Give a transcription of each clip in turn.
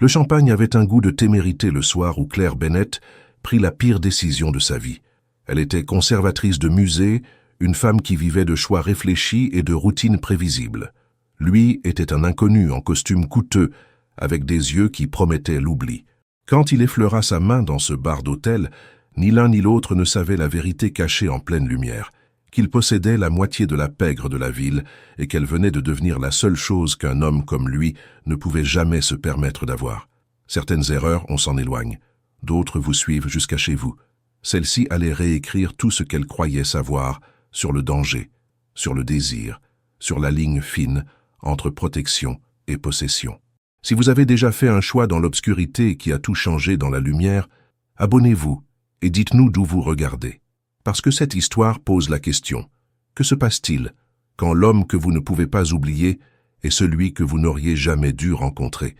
Le champagne avait un goût de témérité le soir où Claire Bennett prit la pire décision de sa vie. Elle était conservatrice de musée, une femme qui vivait de choix réfléchis et de routines prévisibles. Lui était un inconnu en costume coûteux, avec des yeux qui promettaient l'oubli. Quand il effleura sa main dans ce bar d'hôtel, ni l'un ni l'autre ne savait la vérité cachée en pleine lumière, qu'il possédait la moitié de la pègre de la ville et qu'elle venait de devenir la seule chose qu'un homme comme lui ne pouvait jamais se permettre d'avoir. Certaines erreurs, on s'en éloigne. D'autres vous suivent jusqu'à chez vous. Celle-ci allait réécrire tout ce qu'elle croyait savoir sur le danger, sur le désir, sur la ligne fine entre protection et possession. Si vous avez déjà fait un choix dans l'obscurité qui a tout changé dans la lumière, abonnez-vous et dites-nous d'où vous regardez. Parce que cette histoire pose la question. Que se passe-t-il quand l'homme que vous ne pouvez pas oublier est celui que vous n'auriez jamais dû rencontrer?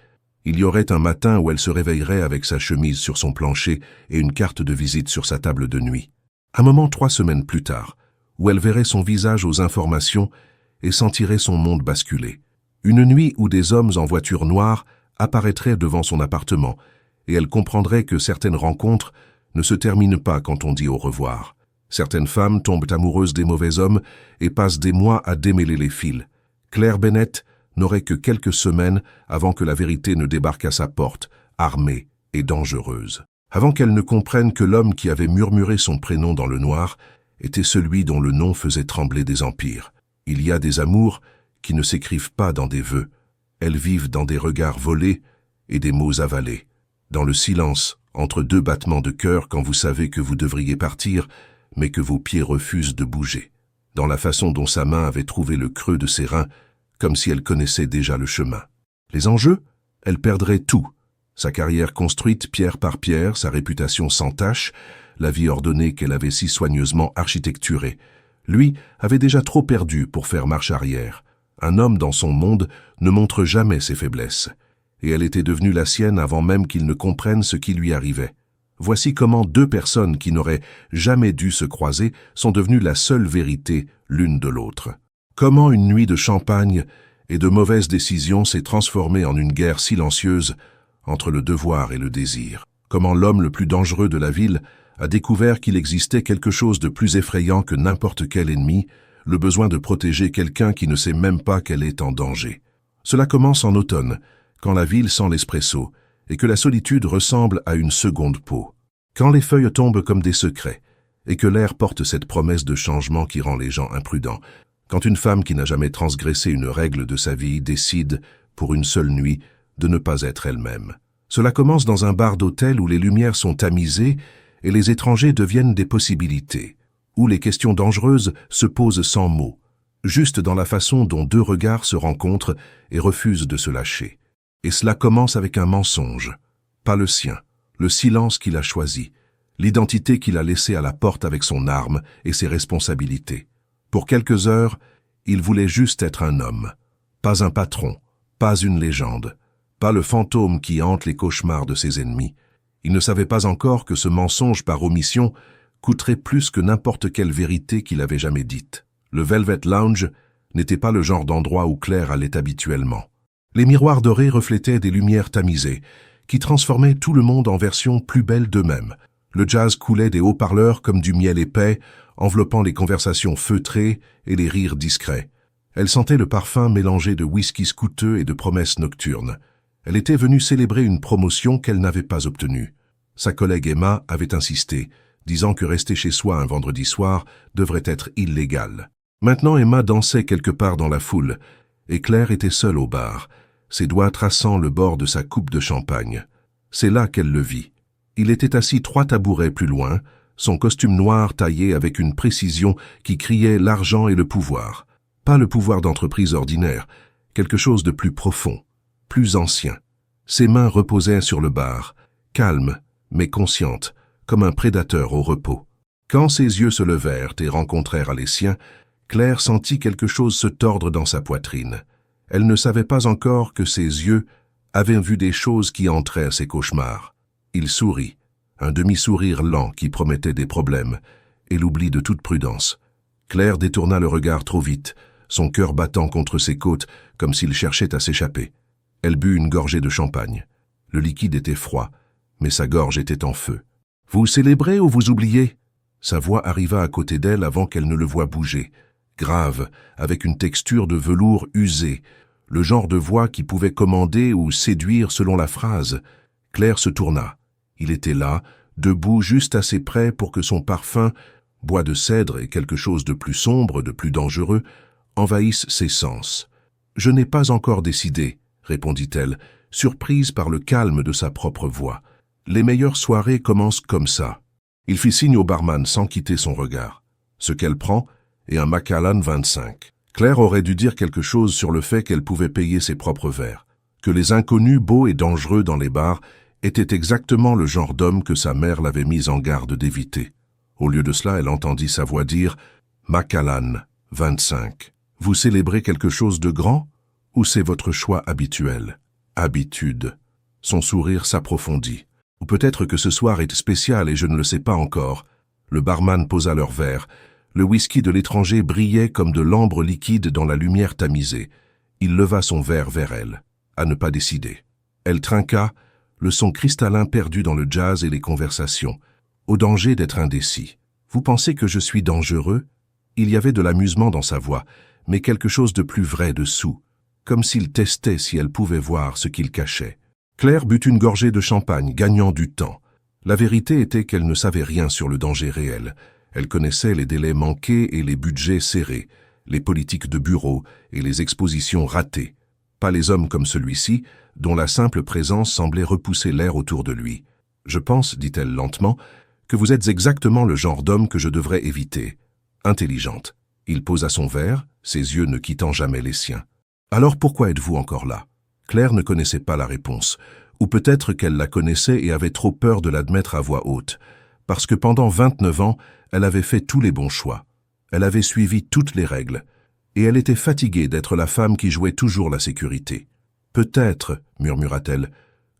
Il y aurait un matin où elle se réveillerait avec sa chemise sur son plancher et une carte de visite sur sa table de nuit. Un moment 3 semaines plus tard, où elle verrait son visage aux informations et sentirait son monde basculer. Une nuit où des hommes en voiture noire apparaîtraient devant son appartement et elle comprendrait que certaines rencontres ne se terminent pas quand on dit au revoir. Certaines femmes tombent amoureuses des mauvais hommes et passent des mois à démêler les fils. Claire Bennett n'aurait que quelques semaines avant que la vérité ne débarque à sa porte, armée et dangereuse. Avant qu'elle ne comprenne que l'homme qui avait murmuré son prénom dans le noir était celui dont le nom faisait trembler des empires. Il y a des amours qui ne s'écrivent pas dans des vœux. Elles vivent dans des regards volés et des mots avalés. Dans le silence, entre deux battements de cœur quand vous savez que vous devriez partir, mais que vos pieds refusent de bouger. Dans la façon dont sa main avait trouvé le creux de ses reins, comme si elle connaissait déjà le chemin. Les enjeux? Elle perdrait tout. Sa carrière construite pierre par pierre, sa réputation sans tache, la vie ordonnée qu'elle avait si soigneusement architecturée. Lui avait déjà trop perdu pour faire marche arrière. Un homme dans son monde ne montre jamais ses faiblesses. Et elle était devenue la sienne avant même qu'il ne comprenne ce qui lui arrivait. Voici comment deux personnes qui n'auraient jamais dû se croiser sont devenues la seule vérité l'une de l'autre. Comment une nuit de champagne et de mauvaises décisions s'est transformée en une guerre silencieuse entre le devoir et le désir. Comment l'homme le plus dangereux de la ville a découvert qu'il existait quelque chose de plus effrayant que n'importe quel ennemi, le besoin de protéger quelqu'un qui ne sait même pas qu'elle est en danger. Cela commence en automne, quand la ville sent l'espresso et que la solitude ressemble à une seconde peau. Quand les feuilles tombent comme des secrets et que l'air porte cette promesse de changement qui rend les gens imprudents. Quand une femme qui n'a jamais transgressé une règle de sa vie décide, pour une seule nuit, de ne pas être elle-même. Cela commence dans un bar d'hôtel où les lumières sont tamisées et les étrangers deviennent des possibilités, où les questions dangereuses se posent sans mots, juste dans la façon dont deux regards se rencontrent et refusent de se lâcher. Et cela commence avec un mensonge, pas le sien, le silence qu'il a choisi, l'identité qu'il a laissée à la porte avec son arme et ses responsabilités. Pour quelques heures, il voulait juste être un homme, pas un patron, pas une légende, pas le fantôme qui hante les cauchemars de ses ennemis. Il ne savait pas encore que ce mensonge par omission coûterait plus que n'importe quelle vérité qu'il avait jamais dite. Le Velvet Lounge n'était pas le genre d'endroit où Claire allait habituellement. Les miroirs dorés reflétaient des lumières tamisées, qui transformaient tout le monde en version plus belle d'eux-mêmes. Le jazz coulait des haut-parleurs comme du miel épais, enveloppant les conversations feutrées et les rires discrets. Elle sentait le parfum mélangé de whisky coûteux et de promesses nocturnes. Elle était venue célébrer une promotion qu'elle n'avait pas obtenue. Sa collègue Emma avait insisté, disant que rester chez soi un vendredi soir devrait être illégal. Maintenant Emma dansait quelque part dans la foule, et Claire était seule au bar, ses doigts traçant le bord de sa coupe de champagne. C'est là qu'elle le vit. Il était assis 3 tabourets plus loin, son costume noir taillé avec une précision qui criait l'argent et le pouvoir. Pas le pouvoir d'entreprise ordinaire, quelque chose de plus profond, plus ancien. Ses mains reposaient sur le bar, calmes, mais conscientes, comme un prédateur au repos. Quand ses yeux se levèrent et rencontrèrent les siens, Claire sentit quelque chose se tordre dans sa poitrine. Elle ne savait pas encore que ses yeux avaient vu des choses qui entraient à ses cauchemars. Il sourit, un demi-sourire lent qui promettait des problèmes, et l'oubli de toute prudence. Claire détourna le regard trop vite, son cœur battant contre ses côtes comme s'il cherchait à s'échapper. Elle but une gorgée de champagne. Le liquide était froid, mais sa gorge était en feu. « Vous célébrez ou vous oubliez ?» Sa voix arriva à côté d'elle avant qu'elle ne le voie bouger. Grave, avec une texture de velours usé, le genre de voix qui pouvait commander ou séduire selon la phrase. Claire se tourna. Il était là, debout juste assez près pour que son parfum, bois de cèdre et quelque chose de plus sombre, de plus dangereux, envahisse ses sens. « Je n'ai pas encore décidé, » répondit-elle, surprise par le calme de sa propre voix. « Les meilleures soirées commencent comme ça. » Il fit signe au barman sans quitter son regard. Ce qu'elle prend est un Macallan 25. Claire aurait dû dire quelque chose sur le fait qu'elle pouvait payer ses propres verres, que les inconnus beaux et dangereux dans les bars étaient exactement le genre d'homme que sa mère l'avait mise en garde d'éviter. Au lieu de cela, elle entendit sa voix dire « Macallan 25. Vous célébrez quelque chose de grand ou c'est votre choix habituel ?»« Habitude. » Son sourire s'approfondit. « Ou peut-être que ce soir est spécial et je ne le sais pas encore. » Le barman posa leur verre. Le whisky de l'étranger brillait comme de l'ambre liquide dans la lumière tamisée. Il leva son verre vers elle, à ne pas décider. Elle trinqua, le son cristallin perdu dans le jazz et les conversations, au danger d'être indécis. « Vous pensez que je suis dangereux ?» Il y avait de l'amusement dans sa voix, mais quelque chose de plus vrai dessous, comme s'il testait si elle pouvait voir ce qu'il cachait. Claire but une gorgée de champagne, gagnant du temps. La vérité était qu'elle ne savait rien sur le danger réel. Elle connaissait les délais manqués et les budgets serrés, les politiques de bureau et les expositions ratées. Pas les hommes comme celui-ci, dont la simple présence semblait repousser l'air autour de lui. « Je pense, dit-elle lentement, que vous êtes exactement le genre d'homme que je devrais éviter. Intelligente. » Il posa son verre, ses yeux ne quittant jamais les siens. « Alors pourquoi êtes-vous encore là ?» Claire ne connaissait pas la réponse, ou peut-être qu'elle la connaissait et avait trop peur de l'admettre à voix haute, parce que pendant 29 ans, elle avait fait tous les bons choix. Elle avait suivi toutes les règles, et elle était fatiguée d'être la femme qui jouait toujours la sécurité. « Peut-être, murmura-t-elle,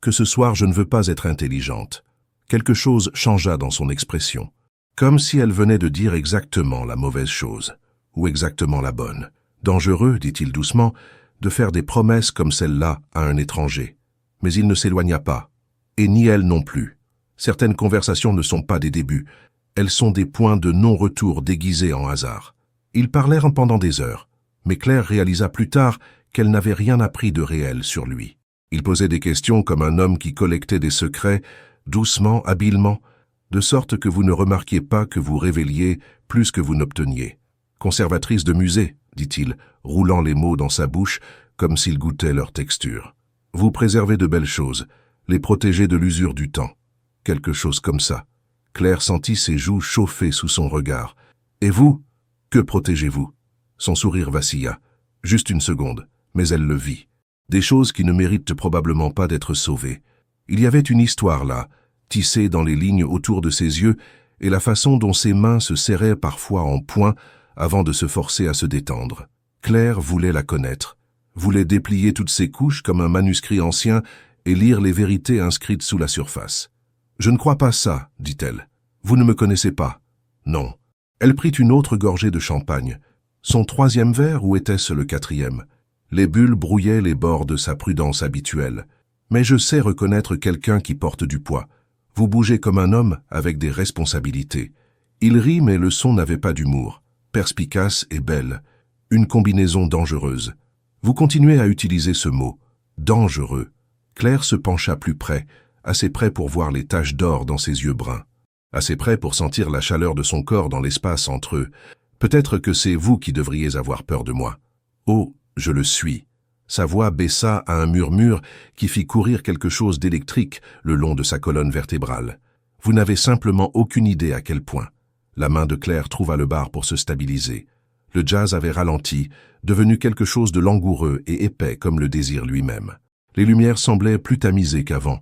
que ce soir je ne veux pas être intelligente. » Quelque chose changea dans son expression, comme si elle venait de dire exactement la mauvaise chose, ou exactement la bonne. « Dangereux, dit-il doucement, de faire des promesses comme celle-là à un étranger. » Mais il ne s'éloigna pas, et ni elle non plus. Certaines conversations ne sont pas des débuts, elles sont des points de non-retour déguisés en hasard. Ils parlèrent pendant des heures, mais Claire réalisa plus tard qu'elle n'avait rien appris de réel sur lui. Il posait des questions comme un homme qui collectait des secrets, doucement, habilement, de sorte que vous ne remarquiez pas que vous révéliez plus que vous n'obteniez. « Conservatrice de musée », dit-il, roulant les mots dans sa bouche comme s'il goûtait leur texture. « Vous préservez de belles choses, les protégez de l'usure du temps. » Quelque chose comme ça. Claire sentit ses joues chauffer sous son regard. « Et vous, que protégez-vous » Son sourire vacilla. Juste une seconde, mais elle le vit. Des choses qui ne méritent probablement pas d'être sauvées. Il y avait une histoire là, tissée dans les lignes autour de ses yeux et la façon dont ses mains se serraient parfois en poing avant de se forcer à se détendre. Claire voulait la connaître, voulait déplier toutes ses couches comme un manuscrit ancien et lire les vérités inscrites sous la surface. « Je ne crois pas ça, dit-elle. Vous ne me connaissez pas. » « Non. » Elle prit une autre gorgée de champagne. Son troisième verre ou était-ce le quatrième? Les bulles brouillaient les bords de sa prudence habituelle. « Mais je sais reconnaître quelqu'un qui porte du poids. Vous bougez comme un homme avec des responsabilités. » Il rit, mais le son n'avait pas d'humour. Perspicace et belle. Une combinaison dangereuse. Vous continuez à utiliser ce mot. Dangereux. Claire se pencha plus près, assez près pour voir les taches d'or dans ses yeux bruns. Assez près pour sentir la chaleur de son corps dans l'espace entre eux. Peut-être que c'est vous qui devriez avoir peur de moi. Oh, je le suis. Sa voix baissa à un murmure qui fit courir quelque chose d'électrique le long de sa colonne vertébrale. Vous n'avez simplement aucune idée à quel point. La main de Claire trouva le bar pour se stabiliser. Le jazz avait ralenti, devenu quelque chose de langoureux et épais comme le désir lui-même. Les lumières semblaient plus tamisées qu'avant,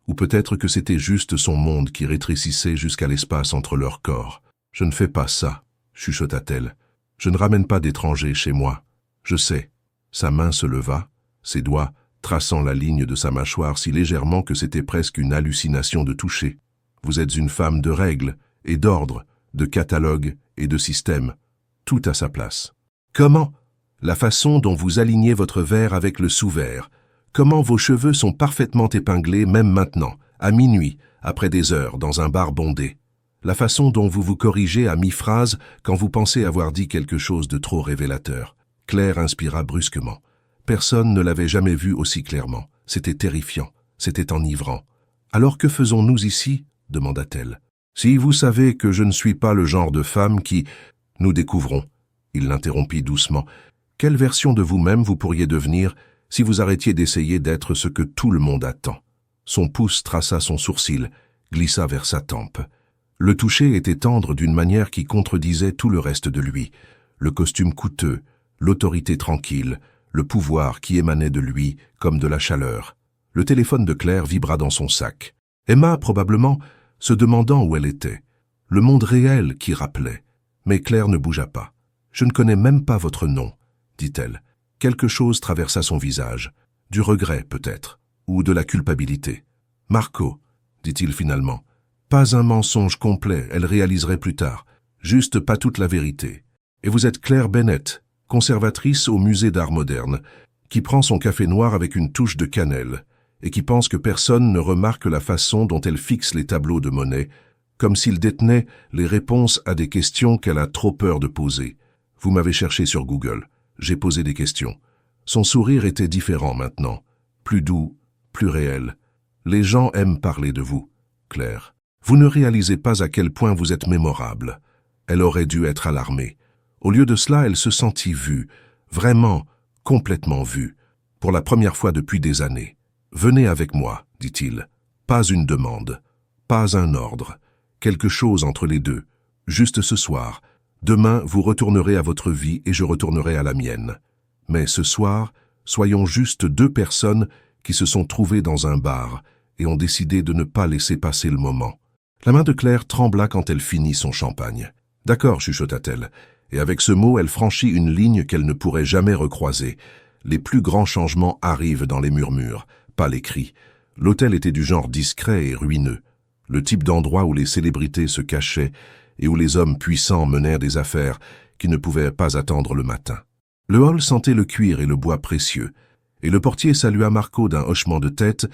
ou peut-être que c'était juste son monde qui rétrécissait jusqu'à l'espace entre leurs corps. « Je ne fais pas ça, » chuchota-t-elle. « Je ne ramène pas d'étrangers chez moi. Je sais. » Sa main se leva, ses doigts traçant la ligne de sa mâchoire si légèrement que c'était presque une hallucination de toucher. « Vous êtes une femme de règles et d'ordre, de catalogue et de système. Tout à sa place. »« Comment ?»« La façon dont vous alignez votre verre avec le sous-verre, Comment vos cheveux sont parfaitement épinglés même maintenant, à minuit, après des heures, dans un bar bondé. La façon dont vous vous corrigez à mi-phrase quand vous pensez avoir dit quelque chose de trop révélateur. Claire inspira brusquement. Personne ne l'avait jamais vu aussi clairement. C'était terrifiant, c'était enivrant. « Alors que faisons-nous ici ?» demanda-t-elle. « Si vous savez que je ne suis pas le genre de femme qui... » « Nous découvrons. » Il l'interrompit doucement. « Quelle version de vous-même vous pourriez devenir si vous arrêtiez d'essayer d'être ce que tout le monde attend ?» Son pouce traça son sourcil, glissa vers sa tempe. Le toucher était tendre d'une manière qui contredisait tout le reste de lui. Le costume coûteux, l'autorité tranquille, le pouvoir qui émanait de lui comme de la chaleur. Le téléphone de Claire vibra dans son sac. Emma, probablement, se demandant où elle était. Le monde réel qui rappelait. Mais Claire ne bougea pas. « Je ne connais même pas votre nom, » dit-elle. Quelque chose traversa son visage. Du regret, peut-être, ou de la culpabilité. « Marco, » dit-il finalement. Pas un mensonge complet, elle réaliserait plus tard. Juste pas toute la vérité. Et vous êtes Claire Bennett, conservatrice au musée d'art moderne, qui prend son café noir avec une touche de cannelle, et qui pense que personne ne remarque la façon dont elle fixe les tableaux de Monet, comme s'il détenait les réponses à des questions qu'elle a trop peur de poser. Vous m'avez cherché sur Google. J'ai posé des questions. Son sourire était différent maintenant, plus doux, plus réel. Les gens aiment parler de vous, Claire. Vous ne réalisez pas à quel point vous êtes mémorable. Elle aurait dû être alarmée. Au lieu de cela, elle se sentit vue, vraiment, complètement vue, pour la première fois depuis des années. « Venez avec moi, » dit-il. Pas une demande, pas un ordre, quelque chose entre les deux. Juste ce soir. Demain, vous retournerez à votre vie et je retournerai à la mienne. Mais ce soir, soyons juste deux personnes qui se sont trouvées dans un bar et ont décidé de ne pas laisser passer le moment. La main de Claire trembla quand elle finit son champagne. « D'accord, chuchota-t-elle, et avec ce mot, elle franchit une ligne qu'elle ne pourrait jamais recroiser. Les plus grands changements arrivent dans les murmures, pas les cris. L'hôtel était du genre discret et ruineux, le type d'endroit où les célébrités se cachaient et où les hommes puissants menèrent des affaires qui ne pouvaient pas attendre le matin. Le hall sentait le cuir et le bois précieux, et le portier salua Marco d'un hochement de tête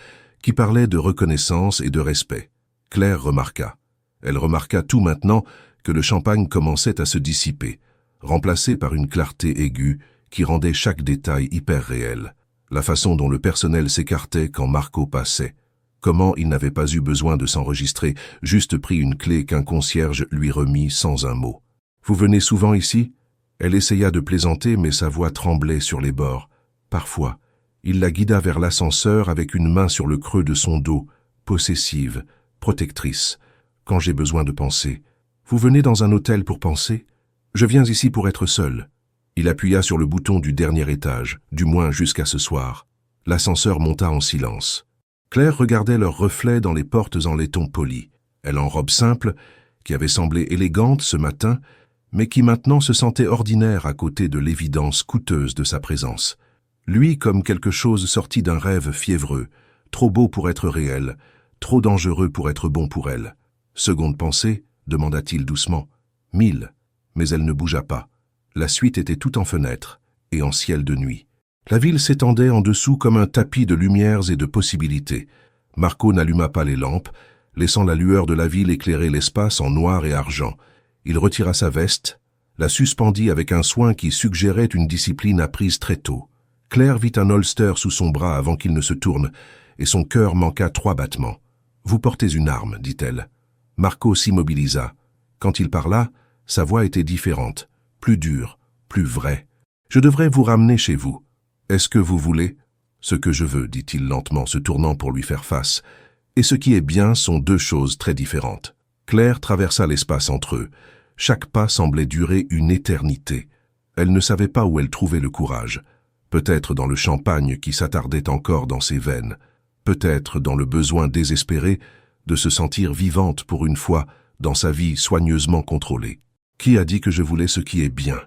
qui parlait de reconnaissance et de respect. Claire remarqua. Elle remarqua tout maintenant que le champagne commençait à se dissiper, remplacé par une clarté aiguë qui rendait chaque détail hyper réel. La façon dont le personnel s'écartait quand Marco passait. Comment il n'avait pas eu besoin de s'enregistrer, juste pris une clé qu'un concierge lui remit sans un mot. « Vous venez souvent ici ?» Elle essaya de plaisanter, mais sa voix tremblait sur les bords. Parfois, il la guida vers l'ascenseur avec une main sur le creux de son dos, possessive, protectrice. « Quand j'ai besoin de penser. Vous venez dans un hôtel pour penser ? Je viens ici pour être seul. » Il appuya sur le bouton du dernier étage, du moins jusqu'à ce soir. L'ascenseur monta en silence. Claire regardait leurs reflets dans les portes en laiton poli. Elle en robe simple, qui avait semblé élégante ce matin, mais qui maintenant se sentait ordinaire à côté de l'évidence coûteuse de sa présence. Lui comme quelque chose sorti d'un rêve fiévreux, trop beau pour être réel, trop dangereux pour être bon pour elle. « Seconde pensée ?» demanda-t-il doucement. « 1000. » Mais elle ne bougea pas. La suite était tout en fenêtre et en ciel de nuit. La ville s'étendait en dessous comme un tapis de lumières et de possibilités. Marco n'alluma pas les lampes, laissant la lueur de la ville éclairer l'espace en noir et argent. Il retira sa veste, la suspendit avec un soin qui suggérait une discipline apprise très tôt. Claire vit un holster sous son bras avant qu'il ne se tourne, et son cœur manqua 3 battements. « Vous portez une arme, dit-elle. » Marco s'immobilisa. Quand il parla, sa voix était différente, plus dure, plus vraie. « Je devrais vous ramener chez vous. Est-ce que vous voulez ?»« Ce que je veux, dit-il lentement, se tournant pour lui faire face. Et ce qui est bien sont 2 choses très différentes. Claire traversa l'espace entre eux. Chaque pas semblait durer une éternité. Elle ne savait pas où elle trouvait le courage. Peut-être dans le champagne qui s'attardait encore dans ses veines. Peut-être dans le besoin désespéré de se sentir vivante pour une fois dans sa vie soigneusement contrôlée. Qui a dit que je voulais ce qui est bien?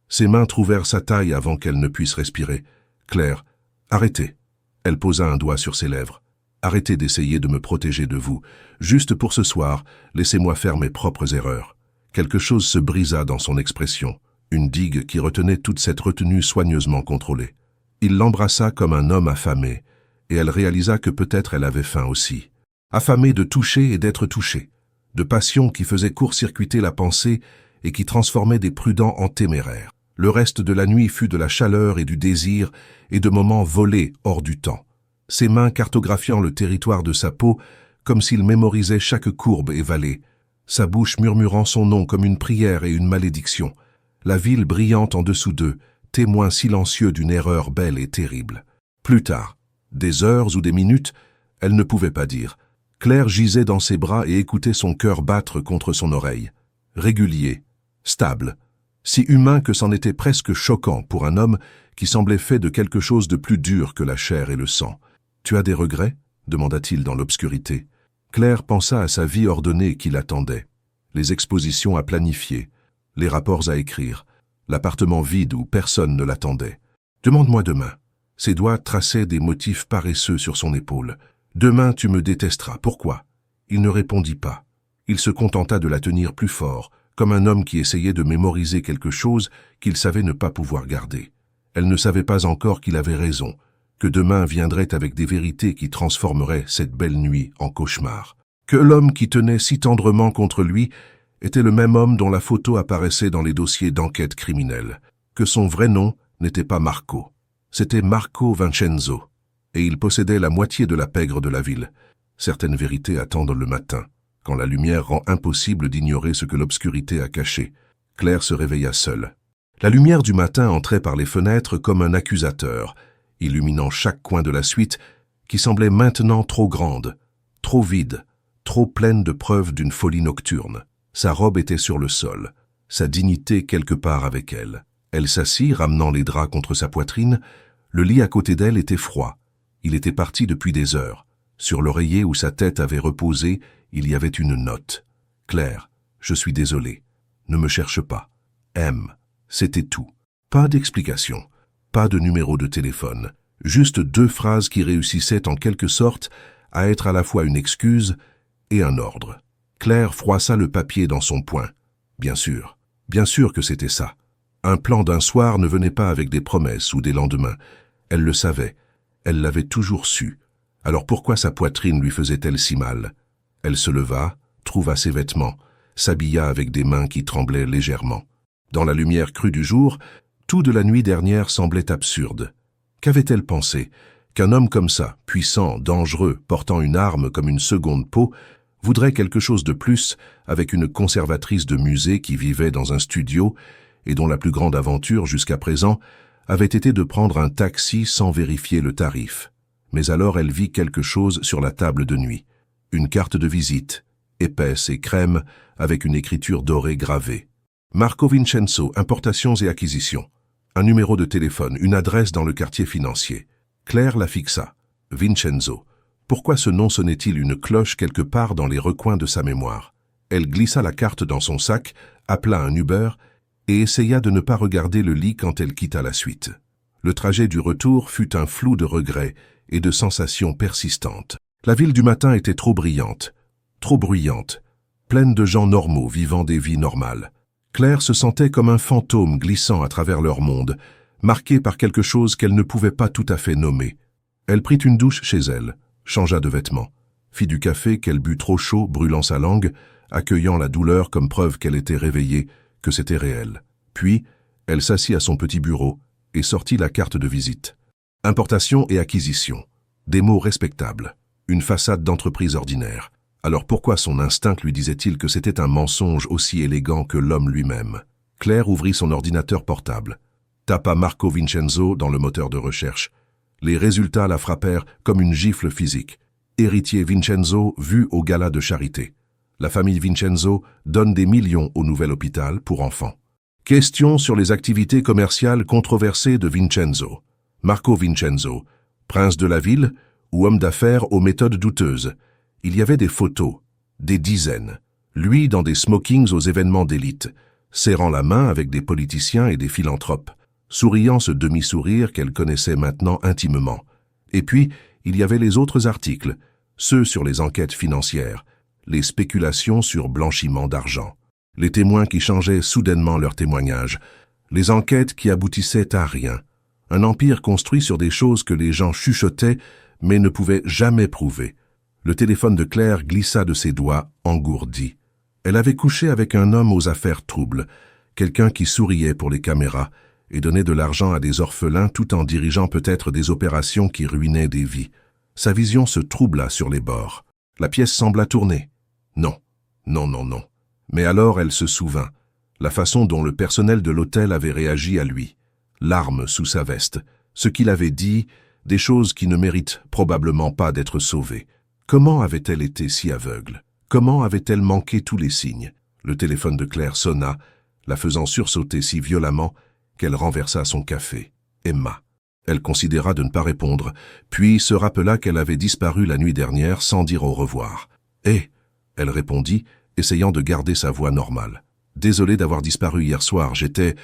Ses mains trouvèrent sa taille avant qu'elle ne puisse respirer. Claire, arrêtez. Elle posa un doigt sur ses lèvres. Arrêtez d'essayer de me protéger de vous. Juste pour ce soir, laissez-moi faire mes propres erreurs. Quelque chose se brisa dans son expression, une digue qui retenait toute cette retenue soigneusement contrôlée. Il l'embrassa comme un homme affamé, et elle réalisa que peut-être elle avait faim aussi. Affamée de toucher et d'être touchée, de passion qui faisait court-circuiter la pensée et qui transformait des prudents en téméraires. Le reste de la nuit fut de la chaleur et du désir et de moments volés hors du temps. Ses mains cartographiant le territoire de sa peau comme s'il mémorisait chaque courbe et vallée, sa bouche murmurant son nom comme une prière et une malédiction, la ville brillante en dessous d'eux, témoin silencieux d'une erreur belle et terrible. Plus tard, des heures ou des minutes, elle ne pouvait pas dire. Claire gisait dans ses bras et écoutait son cœur battre contre son oreille. Régulier, stable, si humain que c'en était presque choquant pour un homme qui semblait fait de quelque chose de plus dur que la chair et le sang. « Tu as des regrets ?» demanda-t-il dans l'obscurité. Claire pensa à sa vie ordonnée qui l'attendait, les expositions à planifier, les rapports à écrire, l'appartement vide où personne ne l'attendait. « Demande-moi demain. » Ses doigts traçaient des motifs paresseux sur son épaule. « Demain, tu me détesteras. Pourquoi ?» Il ne répondit pas. Il se contenta de la tenir plus fort, comme un homme qui essayait de mémoriser quelque chose qu'il savait ne pas pouvoir garder. Elle ne savait pas encore qu'il avait raison, que demain viendrait avec des vérités qui transformeraient cette belle nuit en cauchemar. Que l'homme qui tenait si tendrement contre lui était le même homme dont la photo apparaissait dans les dossiers d'enquête criminelle. Que son vrai nom n'était pas Marco. C'était Marco Vincenzo, et il possédait la moitié de la pègre de la ville. Certaines vérités attendent le matin, quand la lumière rend impossible d'ignorer ce que l'obscurité a caché. Claire se réveilla seule. La lumière du matin entrait par les fenêtres comme un accusateur, illuminant chaque coin de la suite qui semblait maintenant trop grande, trop vide, trop pleine de preuves d'une folie nocturne. Sa robe était sur le sol, sa dignité quelque part avec elle. Elle s'assit, ramenant les draps contre sa poitrine. Le lit à côté d'elle était froid. Il était parti depuis des heures. Sur l'oreiller où sa tête avait reposé, il y avait une note. « Claire, je suis désolé. Ne me cherche pas. M. » C'était tout. Pas d'explication. Pas de numéro de téléphone. Juste 2 phrases qui réussissaient en quelque sorte à être à la fois une excuse et un ordre. Claire froissa le papier dans son poing. Bien sûr que c'était ça. Un plan d'un soir ne venait pas avec des promesses ou des lendemains. Elle le savait. Elle l'avait toujours su. Alors pourquoi sa poitrine lui faisait-elle si mal? Elle se leva, trouva ses vêtements, s'habilla avec des mains qui tremblaient légèrement. Dans la lumière crue du jour, tout de la nuit dernière semblait absurde. Qu'avait-elle pensé? Qu'un homme comme ça, puissant, dangereux, portant une arme comme une seconde peau, voudrait quelque chose de plus avec une conservatrice de musée qui vivait dans un studio et dont la plus grande aventure jusqu'à présent avait été de prendre un taxi sans vérifier le tarif. Mais alors elle vit quelque chose sur la table de nuit. Une carte de visite, épaisse et crème, avec une écriture dorée gravée. Marco Vincenzo, importations et acquisitions. Un numéro de téléphone, une adresse dans le quartier financier. Claire la fixa. Vincenzo. Pourquoi ce nom sonnait-il une cloche quelque part dans les recoins de sa mémoire? Elle glissa la carte dans son sac, appela un Uber et essaya de ne pas regarder le lit quand elle quitta la suite. Le trajet du retour fut un flou de regrets et de sensations persistantes. La ville du matin était trop brillante, trop bruyante, pleine de gens normaux vivant des vies normales. Claire se sentait comme un fantôme glissant à travers leur monde, marqué par quelque chose qu'elle ne pouvait pas tout à fait nommer. Elle prit une douche chez elle, changea de vêtements, fit du café qu'elle but trop chaud, brûlant sa langue, accueillant la douleur comme preuve qu'elle était réveillée, que c'était réel. Puis, elle s'assit à son petit bureau et sortit la carte de visite. Importation et acquisition. Des mots respectables. Une façade d'entreprise ordinaire. Alors pourquoi son instinct lui disait-il que c'était un mensonge aussi élégant que l'homme lui-même? Claire ouvrit son ordinateur portable, tapa Marco Vincenzo dans le moteur de recherche. Les résultats la frappèrent comme une gifle physique. Héritier Vincenzo vu au gala de charité. La famille Vincenzo donne des millions au nouvel hôpital pour enfants. Question sur les activités commerciales controversées de Vincenzo. Marco Vincenzo, prince de la ville ou homme d'affaires aux méthodes douteuses. Il y avait des photos, des dizaines. Lui dans des smokings aux événements d'élite, serrant la main avec des politiciens et des philanthropes, souriant ce demi-sourire qu'elle connaissait maintenant intimement. Et puis, il y avait les autres articles, ceux sur les enquêtes financières, les spéculations sur blanchiment d'argent, les témoins qui changeaient soudainement leurs témoignages, les enquêtes qui aboutissaient à rien, un empire construit sur des choses que les gens chuchotaient mais ne pouvait jamais prouver. Le téléphone de Claire glissa de ses doigts, engourdi. Elle avait couché avec un homme aux affaires troubles, quelqu'un qui souriait pour les caméras et donnait de l'argent à des orphelins tout en dirigeant peut-être des opérations qui ruinaient des vies. Sa vision se troubla sur les bords. La pièce sembla tourner. Non, non, non, non. Mais alors elle se souvint. La façon dont le personnel de l'hôtel avait réagi à lui. Larmes sous sa veste. Ce qu'il avait dit, des choses qui ne méritent probablement pas d'être sauvées. Comment avait-elle été si aveugle? Comment avait-elle manqué tous les signes? Le téléphone de Claire sonna, la faisant sursauter si violemment qu'elle renversa son café. Emma. Elle considéra de ne pas répondre, puis se rappela qu'elle avait disparu la nuit dernière sans dire au revoir. « Eh !» elle répondit, essayant de garder sa voix normale. « Désolée d'avoir disparu hier soir, j'étais...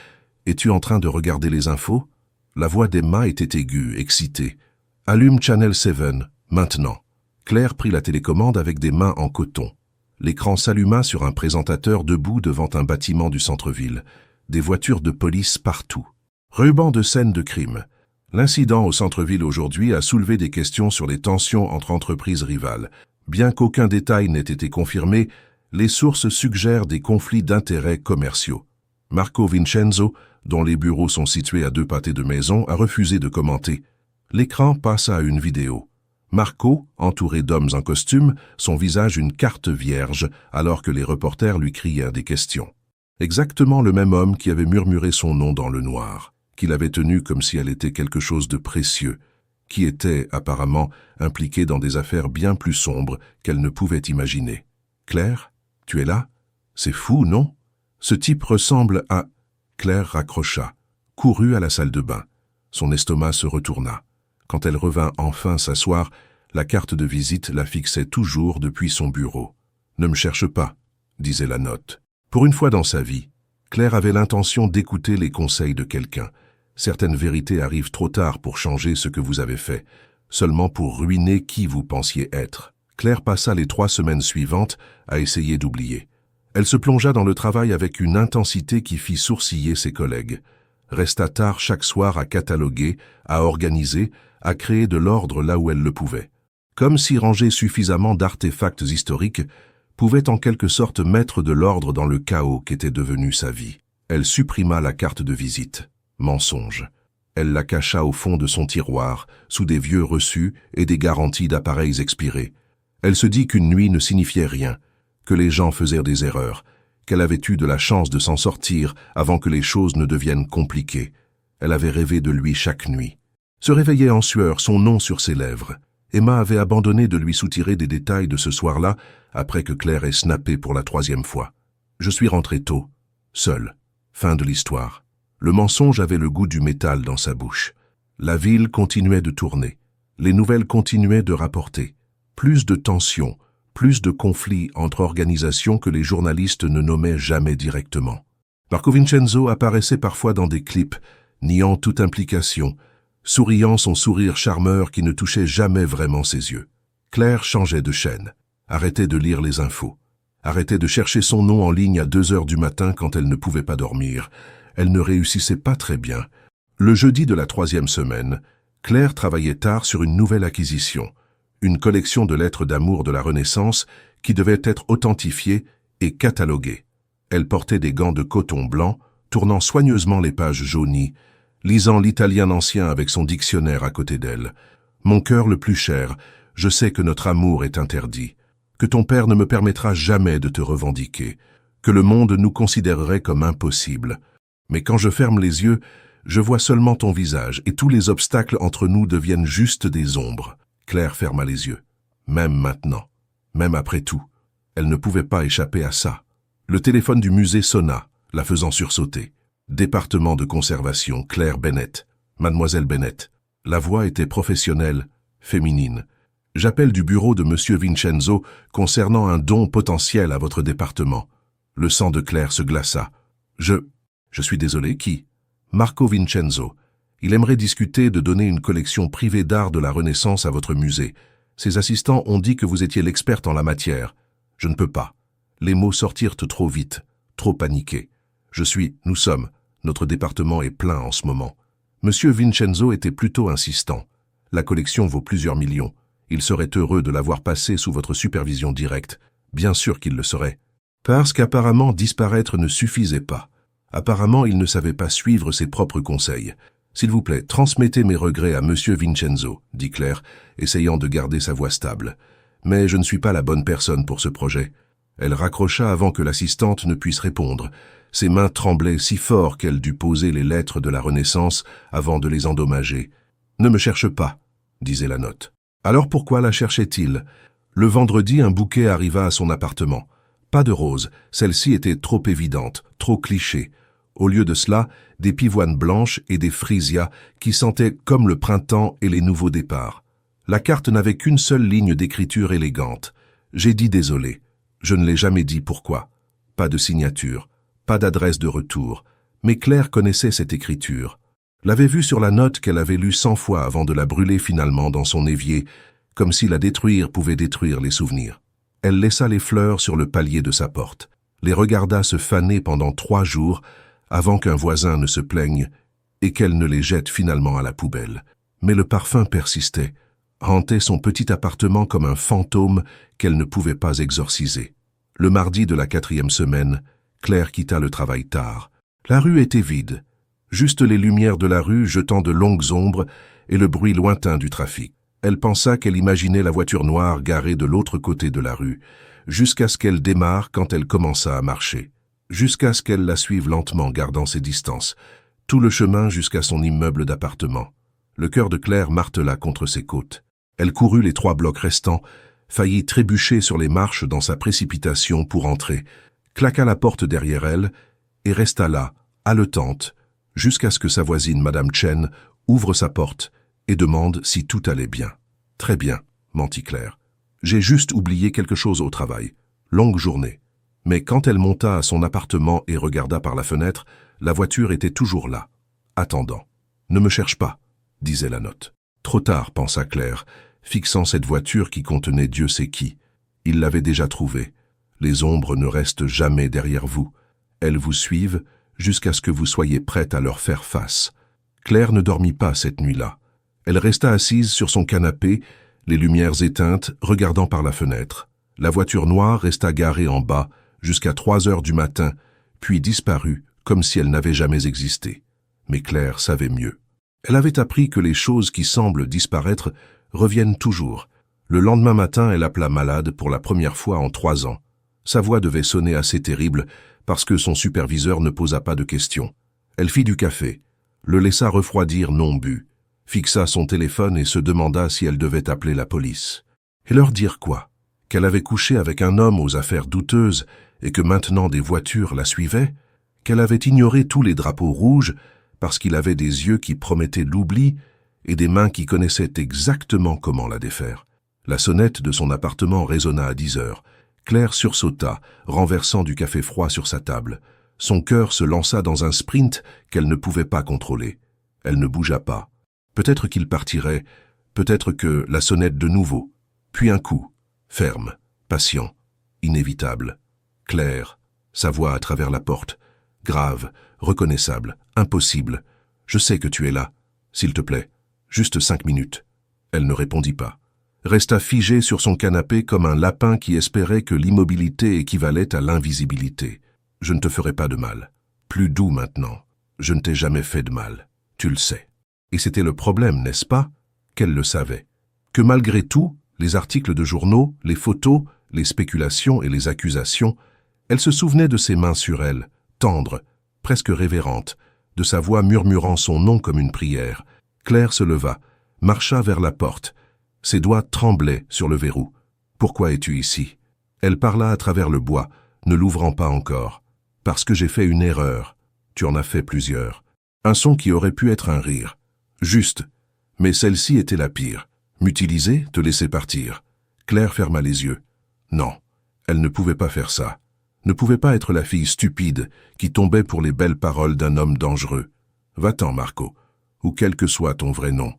Es-tu en train de regarder les infos ?» La voix d'Emma était aiguë, excitée. « Allume Channel 7, maintenant. » Claire prit la télécommande avec des mains en coton. L'écran s'alluma sur un présentateur debout devant un bâtiment du centre-ville. Des voitures de police partout. Ruban de scène de crime. L'incident au centre-ville aujourd'hui a soulevé des questions sur les tensions entre entreprises rivales. Bien qu'aucun détail n'ait été confirmé, les sources suggèrent des conflits d'intérêts commerciaux. Marco Vincenzo, dont les bureaux sont situés à 2 pâtés de maison, a refusé de commenter. L'écran passa à une vidéo. Marco, entouré d'hommes en costume, son visage une carte vierge, alors que les reporters lui crièrent des questions. Exactement le même homme qui avait murmuré son nom dans le noir, qu'il avait tenu comme si elle était quelque chose de précieux, qui était, apparemment, impliqué dans des affaires bien plus sombres qu'elle ne pouvait imaginer. « Claire, tu es là? C'est fou, non? Ce type ressemble à... » Claire raccrocha, courut à la salle de bain. Son estomac se retourna. Quand elle revint enfin s'asseoir, la carte de visite la fixait toujours depuis son bureau. « Ne me cherche pas », disait la note. Pour une fois dans sa vie, Claire avait l'intention d'écouter les conseils de quelqu'un. Certaines vérités arrivent trop tard pour changer ce que vous avez fait, seulement pour ruiner qui vous pensiez être. Claire passa les 3 semaines suivantes à essayer d'oublier. Elle se plongea dans le travail avec une intensité qui fit sourciller ses collègues. Resta tard chaque soir à cataloguer, à organiser, à créer de l'ordre là où elle le pouvait. Comme si ranger suffisamment d'artefacts historiques pouvait en quelque sorte mettre de l'ordre dans le chaos qu'était devenu sa vie. Elle supprima la carte de visite. Mensonge. Elle la cacha au fond de son tiroir, sous des vieux reçus et des garanties d'appareils expirés. Elle se dit qu'une nuit ne signifiait rien, que les gens faisaient des erreurs, qu'elle avait eu de la chance de s'en sortir avant que les choses ne deviennent compliquées. Elle avait rêvé de lui chaque nuit. Se réveillait en sueur, son nom sur ses lèvres. Emma avait abandonné de lui soutirer des détails de ce soir-là, après que Claire ait snappé pour la 3e fois. Je suis rentré tôt, seul. Fin de l'histoire. Le mensonge avait le goût du métal dans sa bouche. La ville continuait de tourner. Les nouvelles continuaient de rapporter. Plus de tensions, plus de conflits entre organisations que les journalistes ne nommaient jamais directement. Marco Vincenzo apparaissait parfois dans des clips, niant toute implication, souriant son sourire charmeur qui ne touchait jamais vraiment ses yeux. Claire changeait de chaîne, arrêtait de lire les infos, arrêtait de chercher son nom en ligne à 2 heures du matin quand elle ne pouvait pas dormir. Elle ne réussissait pas très bien. Le jeudi de la 3e semaine, Claire travaillait tard sur une nouvelle acquisition, une collection de lettres d'amour de la Renaissance qui devait être authentifiée et cataloguée. Elle portait des gants de coton blanc, tournant soigneusement les pages jaunies, lisant l'italien ancien avec son dictionnaire à côté d'elle. « Mon cœur le plus cher, je sais que notre amour est interdit, que ton père ne me permettra jamais de te revendiquer, que le monde nous considérerait comme impossible. Mais quand je ferme les yeux, je vois seulement ton visage et tous les obstacles entre nous deviennent juste des ombres. » Claire ferma les yeux. Même maintenant, même après tout, elle ne pouvait pas échapper à ça. Le téléphone du musée sonna, la faisant sursauter. Département de conservation, Claire Bennett. Mademoiselle Bennett. La voix était professionnelle, féminine. J'appelle du bureau de Monsieur Vincenzo concernant un don potentiel à votre département. Le sang de Claire se glaça. Je suis désolé, qui? Marco Vincenzo. Il aimerait discuter de donner une collection privée d'art de la Renaissance à votre musée. Ses assistants ont dit que vous étiez l'experte en la matière. Je ne peux pas. Les mots sortirent trop vite, trop paniqués. Nous sommes, notre département est plein en ce moment. Monsieur Vincenzo était plutôt insistant. La collection vaut plusieurs millions. Il serait heureux de l'avoir passée sous votre supervision directe. Bien sûr qu'il le serait. Parce qu'apparemment disparaître ne suffisait pas. Apparemment il ne savait pas suivre ses propres conseils. S'il vous plaît, transmettez mes regrets à Monsieur Vincenzo, dit Claire, essayant de garder sa voix stable. Mais je ne suis pas la bonne personne pour ce projet. Elle raccrocha avant que l'assistante ne puisse répondre. Ses mains tremblaient si fort qu'elle dut poser les lettres de la Renaissance avant de les endommager. « Ne me cherche pas », disait la note. Alors pourquoi la cherchait-il? Le vendredi, un bouquet arriva à son appartement. Pas de roses, celle-ci était trop évidente, trop cliché. Au lieu de cela, des pivoines blanches et des frisias qui sentaient comme le printemps et les nouveaux départs. La carte n'avait qu'une seule ligne d'écriture élégante. J'ai dit désolé. Je ne l'ai jamais dit pourquoi. Pas de signature, pas d'adresse de retour. Mais Claire connaissait cette écriture. L'avait vue sur la note qu'elle avait lue 100 fois avant de la brûler finalement dans son évier, comme si la détruire pouvait détruire les souvenirs. Elle laissa les fleurs sur le palier de sa porte, les regarda se faner pendant 3 jours avant qu'un voisin ne se plaigne et qu'elle ne les jette finalement à la poubelle. Mais le parfum persistait, hantait son petit appartement comme un fantôme qu'elle ne pouvait pas exorciser. Le mardi de la 4e semaine, Claire quitta le travail tard. La rue était vide, juste les lumières de la rue jetant de longues ombres et le bruit lointain du trafic. Elle pensa qu'elle imaginait la voiture noire garée de l'autre côté de la rue, jusqu'à ce qu'elle démarre quand elle commença à marcher, jusqu'à ce qu'elle la suive lentement gardant ses distances, tout le chemin jusqu'à son immeuble d'appartement. Le cœur de Claire martela contre ses côtes. Elle courut les 3 blocs restants, faillit trébucher sur les marches dans sa précipitation pour entrer, claqua la porte derrière elle et resta là, haletante, jusqu'à ce que sa voisine, Madame Chen, ouvre sa porte et demande si tout allait bien. « Très bien », mentit Claire. « J'ai juste oublié quelque chose au travail. Longue journée. » Mais quand elle monta à son appartement et regarda par la fenêtre, la voiture était toujours là, attendant. « Ne me cherche pas », disait la note. Trop tard, pensa Claire, fixant cette voiture qui contenait Dieu sait qui. Il l'avait déjà trouvée. Les ombres ne restent jamais derrière vous. Elles vous suivent jusqu'à ce que vous soyez prête à leur faire face. Claire ne dormit pas cette nuit-là. Elle resta assise sur son canapé, les lumières éteintes, regardant par la fenêtre. La voiture noire resta garée en bas jusqu'à 3 heures du matin, puis disparut comme si elle n'avait jamais existé. Mais Claire savait mieux. Elle avait appris que les choses qui semblent disparaître reviennent toujours. Le lendemain matin, elle appela malade pour la première fois en 3 ans. Sa voix devait sonner assez terrible parce que son superviseur ne posa pas de questions. Elle fit du café, le laissa refroidir non bu, fixa son téléphone et se demanda si elle devait appeler la police. Et leur dire quoi? Qu'elle avait couché avec un homme aux affaires douteuses et que maintenant des voitures la suivaient? Qu'elle avait ignoré tous les drapeaux rouges parce qu'il avait des yeux qui promettaient l'oubli et des mains qui connaissaient exactement comment la défaire? La sonnette de son appartement résonna à 10 heures. Claire sursauta, renversant du café froid sur sa table. Son cœur se lança dans un sprint qu'elle ne pouvait pas contrôler. Elle ne bougea pas. Peut-être qu'il partirait, peut-être que la sonnette de nouveau, puis un coup, ferme, patient, inévitable. Claire, sa voix à travers la porte, grave, reconnaissable, impossible. « Je sais que tu es là. S'il te plaît, juste 5 minutes. » Elle ne répondit pas. Resta figée sur son canapé comme un lapin qui espérait que l'immobilité équivalait à l'invisibilité. « Je ne te ferai pas de mal. Plus doux maintenant. Je ne t'ai jamais fait de mal. Tu le sais. » Et c'était le problème, n'est-ce pas? Qu'elle le savait. Que malgré tout, les articles de journaux, les photos, les spéculations et les accusations, elle se souvenait de ses mains sur elle, tendres, presque révérentes, de sa voix murmurant son nom comme une prière. Claire se leva, marcha vers la porte. Ses doigts tremblaient sur le verrou. « Pourquoi es-tu ici ?» Elle parla à travers le bois, ne l'ouvrant pas encore. « Parce que j'ai fait une erreur. Tu en as fait plusieurs. » Un son qui aurait pu être un rire. Juste. Mais celle-ci était la pire. M'utiliser, te laisser partir. Claire ferma les yeux. Non, elle ne pouvait pas faire ça. Ne pouvait pas être la fille stupide qui tombait pour les belles paroles d'un homme dangereux. Va-t'en, Marco, ou quel que soit ton vrai nom.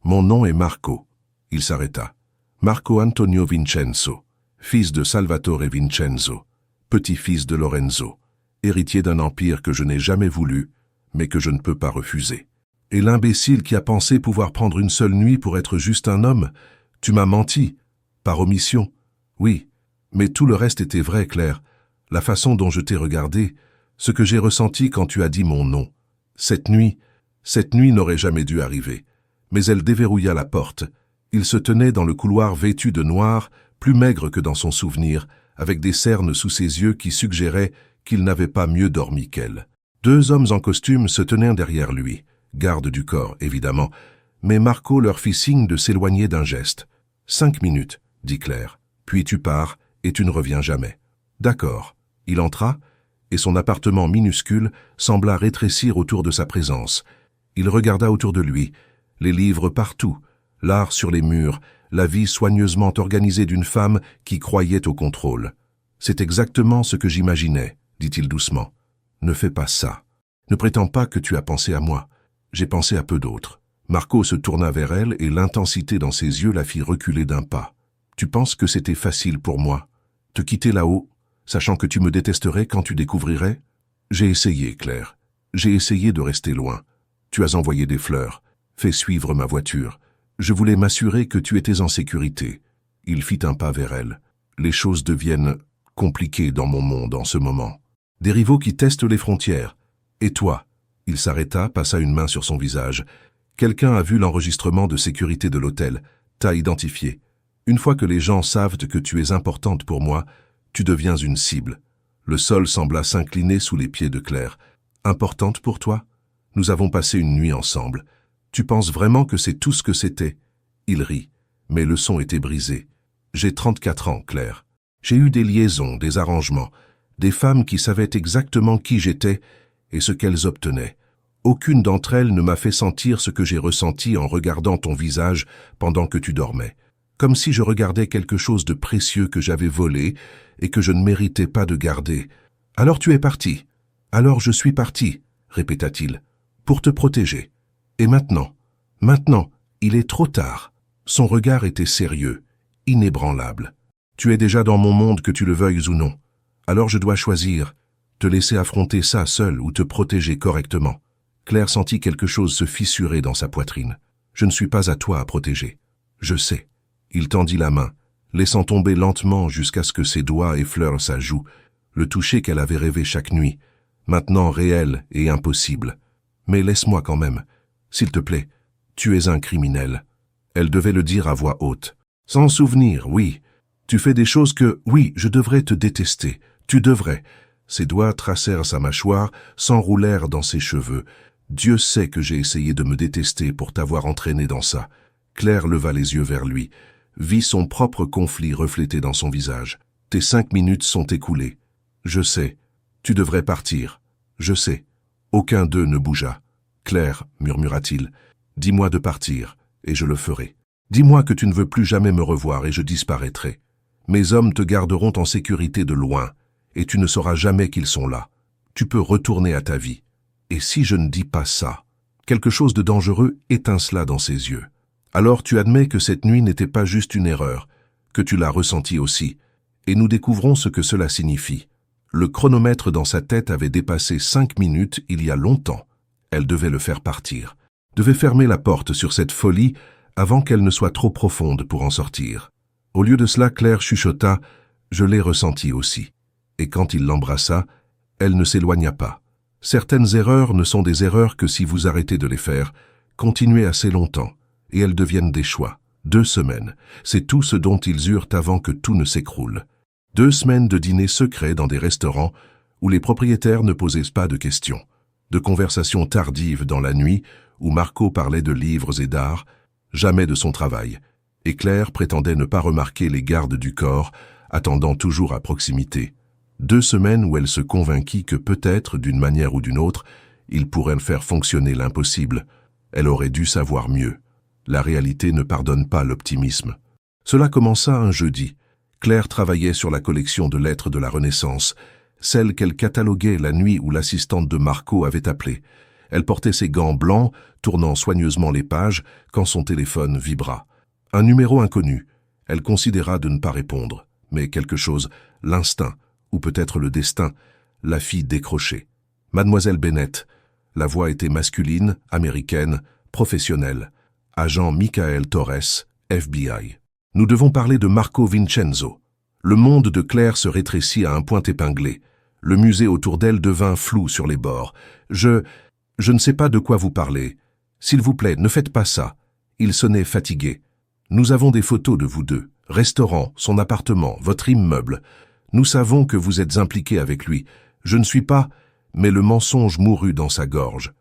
Mon nom est Marco. Il s'arrêta. Marco Antonio Vincenzo, fils de Salvatore Vincenzo, petit-fils de Lorenzo, héritier d'un empire que je n'ai jamais voulu, mais que je ne peux pas refuser. Et l'imbécile qui a pensé pouvoir prendre une seule nuit pour être juste un homme, tu m'as menti. Par omission. Oui, mais tout le reste était vrai, Claire. La façon dont je t'ai regardé, ce que j'ai ressenti quand tu as dit mon nom. Cette nuit n'aurait jamais dû arriver. Mais elle déverrouilla la porte. Il se tenait dans le couloir vêtu de noir, plus maigre que dans son souvenir, avec des cernes sous ses yeux qui suggéraient qu'il n'avait pas mieux dormi qu'elle. 2 hommes en costume se tenaient derrière lui, garde du corps, évidemment, mais Marco leur fit signe de s'éloigner d'un geste. 5 minutes, dit Claire, puis tu pars et tu ne reviens jamais. D'accord. Il entra, et son appartement minuscule sembla rétrécir autour de sa présence. Il regarda autour de lui, les livres partout, l'art sur les murs, la vie soigneusement organisée d'une femme qui croyait au contrôle. C'est exactement ce que j'imaginais, dit-il doucement. Ne fais pas ça. Ne prétends pas que tu as pensé à moi. J'ai pensé à peu d'autres. Marco se tourna vers elle et l'intensité dans ses yeux la fit reculer d'un pas. Tu penses que c'était facile pour moi? Te quitter là-haut, sachant que tu me détesterais quand tu découvrirais? J'ai essayé, Claire. J'ai essayé de rester loin. Tu as envoyé des fleurs, fait suivre ma voiture. Je voulais m'assurer que tu étais en sécurité. Il fit un pas vers elle. Les choses deviennent compliquées dans mon monde en ce moment. Des rivaux qui testent les frontières. Et toi? Il s'arrêta, passa une main sur son visage. Quelqu'un a vu l'enregistrement de sécurité de l'hôtel, t'a identifié. Une fois que les gens savent que tu es importante pour moi, tu deviens une cible. Le sol sembla s'incliner sous les pieds de Claire. Importante pour toi? Nous avons passé une nuit ensemble. Tu penses vraiment que c'est tout ce que c'était? Il rit, mais le son était brisé. J'ai 34 ans, Claire. J'ai eu des liaisons, des arrangements, des femmes qui savaient exactement qui j'étais et ce qu'elles obtenaient. Aucune d'entre elles ne m'a fait sentir ce que j'ai ressenti en regardant ton visage pendant que tu dormais. Comme si je regardais quelque chose de précieux que j'avais volé et que je ne méritais pas de garder. Alors tu es parti. Alors je suis parti, répéta-t-il, pour te protéger. Et maintenant, il est trop tard. Son regard était sérieux, inébranlable. Tu es déjà dans mon monde que tu le veuilles ou non. Alors je dois choisir, te laisser affronter ça seul ou te protéger correctement. Claire sentit quelque chose se fissurer dans sa poitrine. Je ne suis pas à toi à protéger. Je sais. Il tendit la main, laissant tomber lentement jusqu'à ce que ses doigts effleurent sa joue, le toucher qu'elle avait rêvé chaque nuit, maintenant réel et impossible. Mais laisse-moi quand même. S'il te plaît, tu es un criminel. Elle devait le dire à voix haute. Sans souvenir, oui. Tu fais des choses que, oui, je devrais te détester. Tu devrais. Ses doigts tracèrent sa mâchoire, s'enroulèrent dans ses cheveux. Dieu sait que j'ai essayé de me détester pour t'avoir entraîné dans ça. Claire leva les yeux vers lui, vit son propre conflit reflété dans son visage. Tes 5 minutes sont écoulées. Je sais. Tu devrais partir. Je sais. Aucun d'eux ne bougea. Claire, murmura-t-il, dis-moi de partir, et je le ferai. Dis-moi que tu ne veux plus jamais me revoir et je disparaîtrai. Mes hommes te garderont en sécurité de loin, et tu ne sauras jamais qu'ils sont là. Tu peux retourner à ta vie. Et si je ne dis pas ça? Quelque chose de dangereux étincela dans ses yeux. Alors tu admets que cette nuit n'était pas juste une erreur, que tu l'as ressentie aussi, et nous découvrons ce que cela signifie. Le chronomètre dans sa tête avait dépassé 5 minutes il y a longtemps. Elle devait le faire partir, devait fermer la porte sur cette folie avant qu'elle ne soit trop profonde pour en sortir. Au lieu de cela, Claire chuchota « Je l'ai ressenti aussi ». Et quand il l'embrassa, elle ne s'éloigna pas. Certaines erreurs ne sont des erreurs que si vous arrêtez de les faire, continuez assez longtemps, et elles deviennent des choix. 2 semaines, c'est tout ce dont ils eurent avant que tout ne s'écroule. 2 semaines de dîners secrets dans des restaurants où les propriétaires ne posaient pas de questions. De conversations tardives dans la nuit où Marco parlait de livres et d'art, jamais de son travail, et Claire prétendait ne pas remarquer les gardes du corps, attendant toujours à proximité. 2 semaines où elle se convainquit que peut-être, d'une manière ou d'une autre, il pourrait faire fonctionner l'impossible. Elle aurait dû savoir mieux. La réalité ne pardonne pas l'optimisme. Cela commença un jeudi. Claire travaillait sur la collection de lettres de la Renaissance, celle qu'elle cataloguait la nuit où l'assistante de Marco avait appelé. Elle portait ses gants blancs, tournant soigneusement les pages, quand son téléphone vibra. Un numéro inconnu. Elle considéra de ne pas répondre, mais quelque chose, l'instinct, ou peut-être le destin, la fit décrocher. « Mademoiselle Bennett, La voix était masculine, américaine, professionnelle. Agent Michael Torres, FBI. Nous devons parler de Marco Vincenzo. Le monde de Claire se rétrécit à un point épinglé. Le musée autour d'elle devint flou sur les bords. Je ne sais pas de quoi vous parlez. S'il vous plaît, ne faites pas ça. Il sonnait fatigué. Nous avons des photos de vous deux. Restaurant, son appartement, votre immeuble. Nous savons que vous êtes impliqués avec lui. Je ne suis pas... Mais le mensonge mourut dans sa gorge.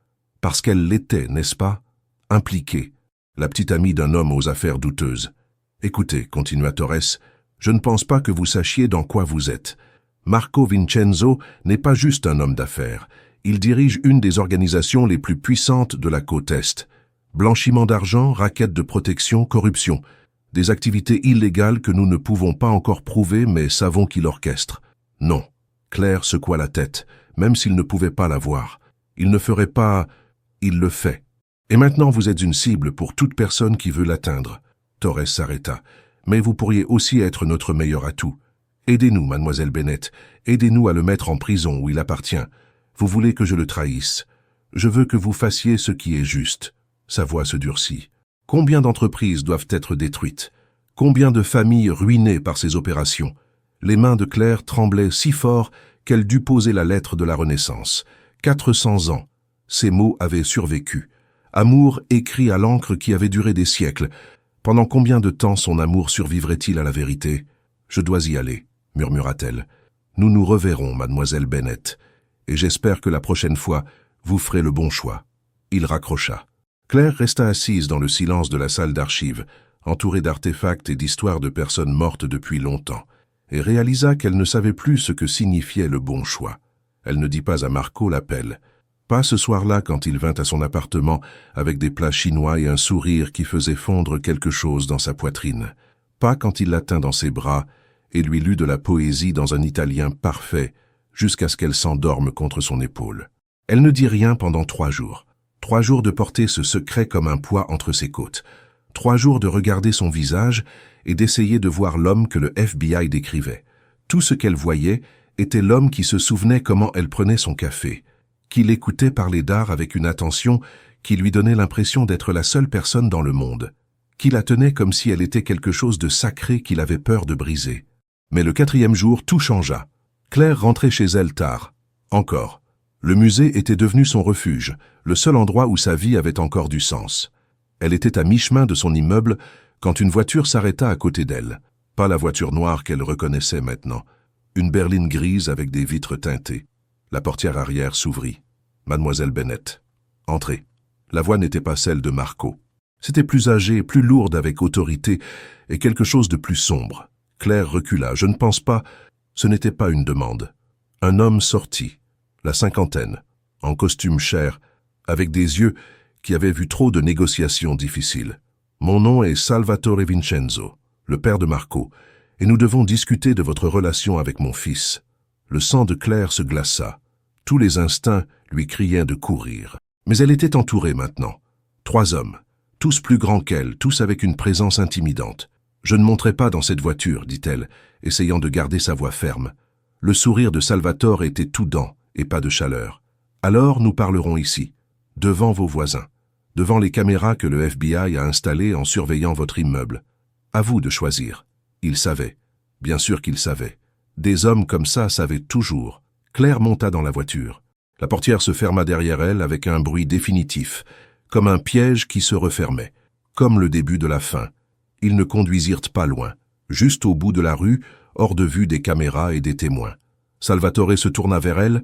Parce qu'elle l'était, n'est-ce pas? Impliquée. La petite amie d'un homme aux affaires douteuses. Écoutez, continua Torres, je ne pense pas que vous sachiez dans quoi vous êtes. Marco Vincenzo n'est pas juste un homme d'affaires. Il dirige une des organisations les plus puissantes de la côte Est. Blanchiment d'argent, raquettes de protection, corruption. Des activités illégales que nous ne pouvons pas encore prouver mais savons qu'il orchestre. Non. Claire secoua la tête, même s'il ne pouvait pas la voir. Il ne ferait pas... Il le fait. Et maintenant vous êtes une cible pour toute personne qui veut l'atteindre. Torres s'arrêta. Mais vous pourriez aussi être notre meilleur atout. Aidez-nous, mademoiselle Bennett. Aidez-nous à le mettre en prison où il appartient. Vous voulez que je le trahisse. Je veux que vous fassiez ce qui est juste. Sa voix se durcit. Combien d'entreprises doivent être détruites? Combien de familles ruinées par ces opérations? Les mains de Claire tremblaient si fort qu'elle dut poser la lettre de la Renaissance. 400 ans. Ces mots avaient survécu. Amour écrit à l'encre qui avait duré des siècles. Pendant combien de temps son amour survivrait-il à la vérité? Je dois y aller, murmura-t-elle. Nous nous reverrons, mademoiselle Bennett, et j'espère que la prochaine fois, vous ferez le bon choix. Il raccrocha. Claire resta assise dans le silence de la salle d'archives, entourée d'artefacts et d'histoires de personnes mortes depuis longtemps, et réalisa qu'elle ne savait plus ce que signifiait le bon choix. Elle ne dit pas à Marco l'appel. Pas ce soir-là quand il vint à son appartement avec des plats chinois et un sourire qui faisait fondre quelque chose dans sa poitrine. Pas quand il la tint dans ses bras et lui lut de la poésie dans un italien parfait jusqu'à ce qu'elle s'endorme contre son épaule. Elle ne dit rien pendant 3 jours. 3 jours de porter ce secret comme un poids entre ses côtes. 3 jours de regarder son visage et d'essayer de voir l'homme que le FBI décrivait. Tout ce qu'elle voyait était l'homme qui se souvenait comment elle prenait son café, qui l'écoutait parler d'art avec une attention qui lui donnait l'impression d'être la seule personne dans le monde, qui la tenait comme si elle était quelque chose de sacré qu'il avait peur de briser. Mais le 4e jour, tout changea. Claire rentrait chez elle tard. Encore. Le musée était devenu son refuge, le seul endroit où sa vie avait encore du sens. Elle était à mi-chemin de son immeuble quand une voiture s'arrêta à côté d'elle. Pas la voiture noire qu'elle reconnaissait maintenant. Une berline grise avec des vitres teintées. La portière arrière s'ouvrit. Mademoiselle Bennett. Entrez. La voix n'était pas celle de Marco. C'était plus âgé, plus lourde avec autorité et quelque chose de plus sombre. Claire recula. Je ne pense pas... Ce n'était pas une demande. Un homme sortit, la 50aine, en costume cher, avec des yeux qui avaient vu trop de négociations difficiles. Mon nom est Salvatore Vincenzo, le père de Marco, et nous devons discuter de votre relation avec mon fils. Le sang de Claire se glaça. Tous les instincts lui criaient de courir. Mais elle était entourée maintenant. 3 hommes, tous plus grands qu'elle, tous avec une présence intimidante. Je ne monterai pas dans cette voiture, dit-elle, essayant de garder sa voix ferme. Le sourire de Salvatore était tout dents et pas de chaleur. Alors nous parlerons ici, devant vos voisins, devant les caméras que le FBI a installées en surveillant votre immeuble. À vous de choisir. Il savait. Bien sûr qu'il savait. Des hommes comme ça savaient toujours. Claire monta dans la voiture. La portière se ferma derrière elle avec un bruit définitif, comme un piège qui se refermait, comme le début de la fin. Ils ne conduisirent pas loin, juste au bout de la rue, hors de vue des caméras et des témoins. Salvatore se tourna vers elle,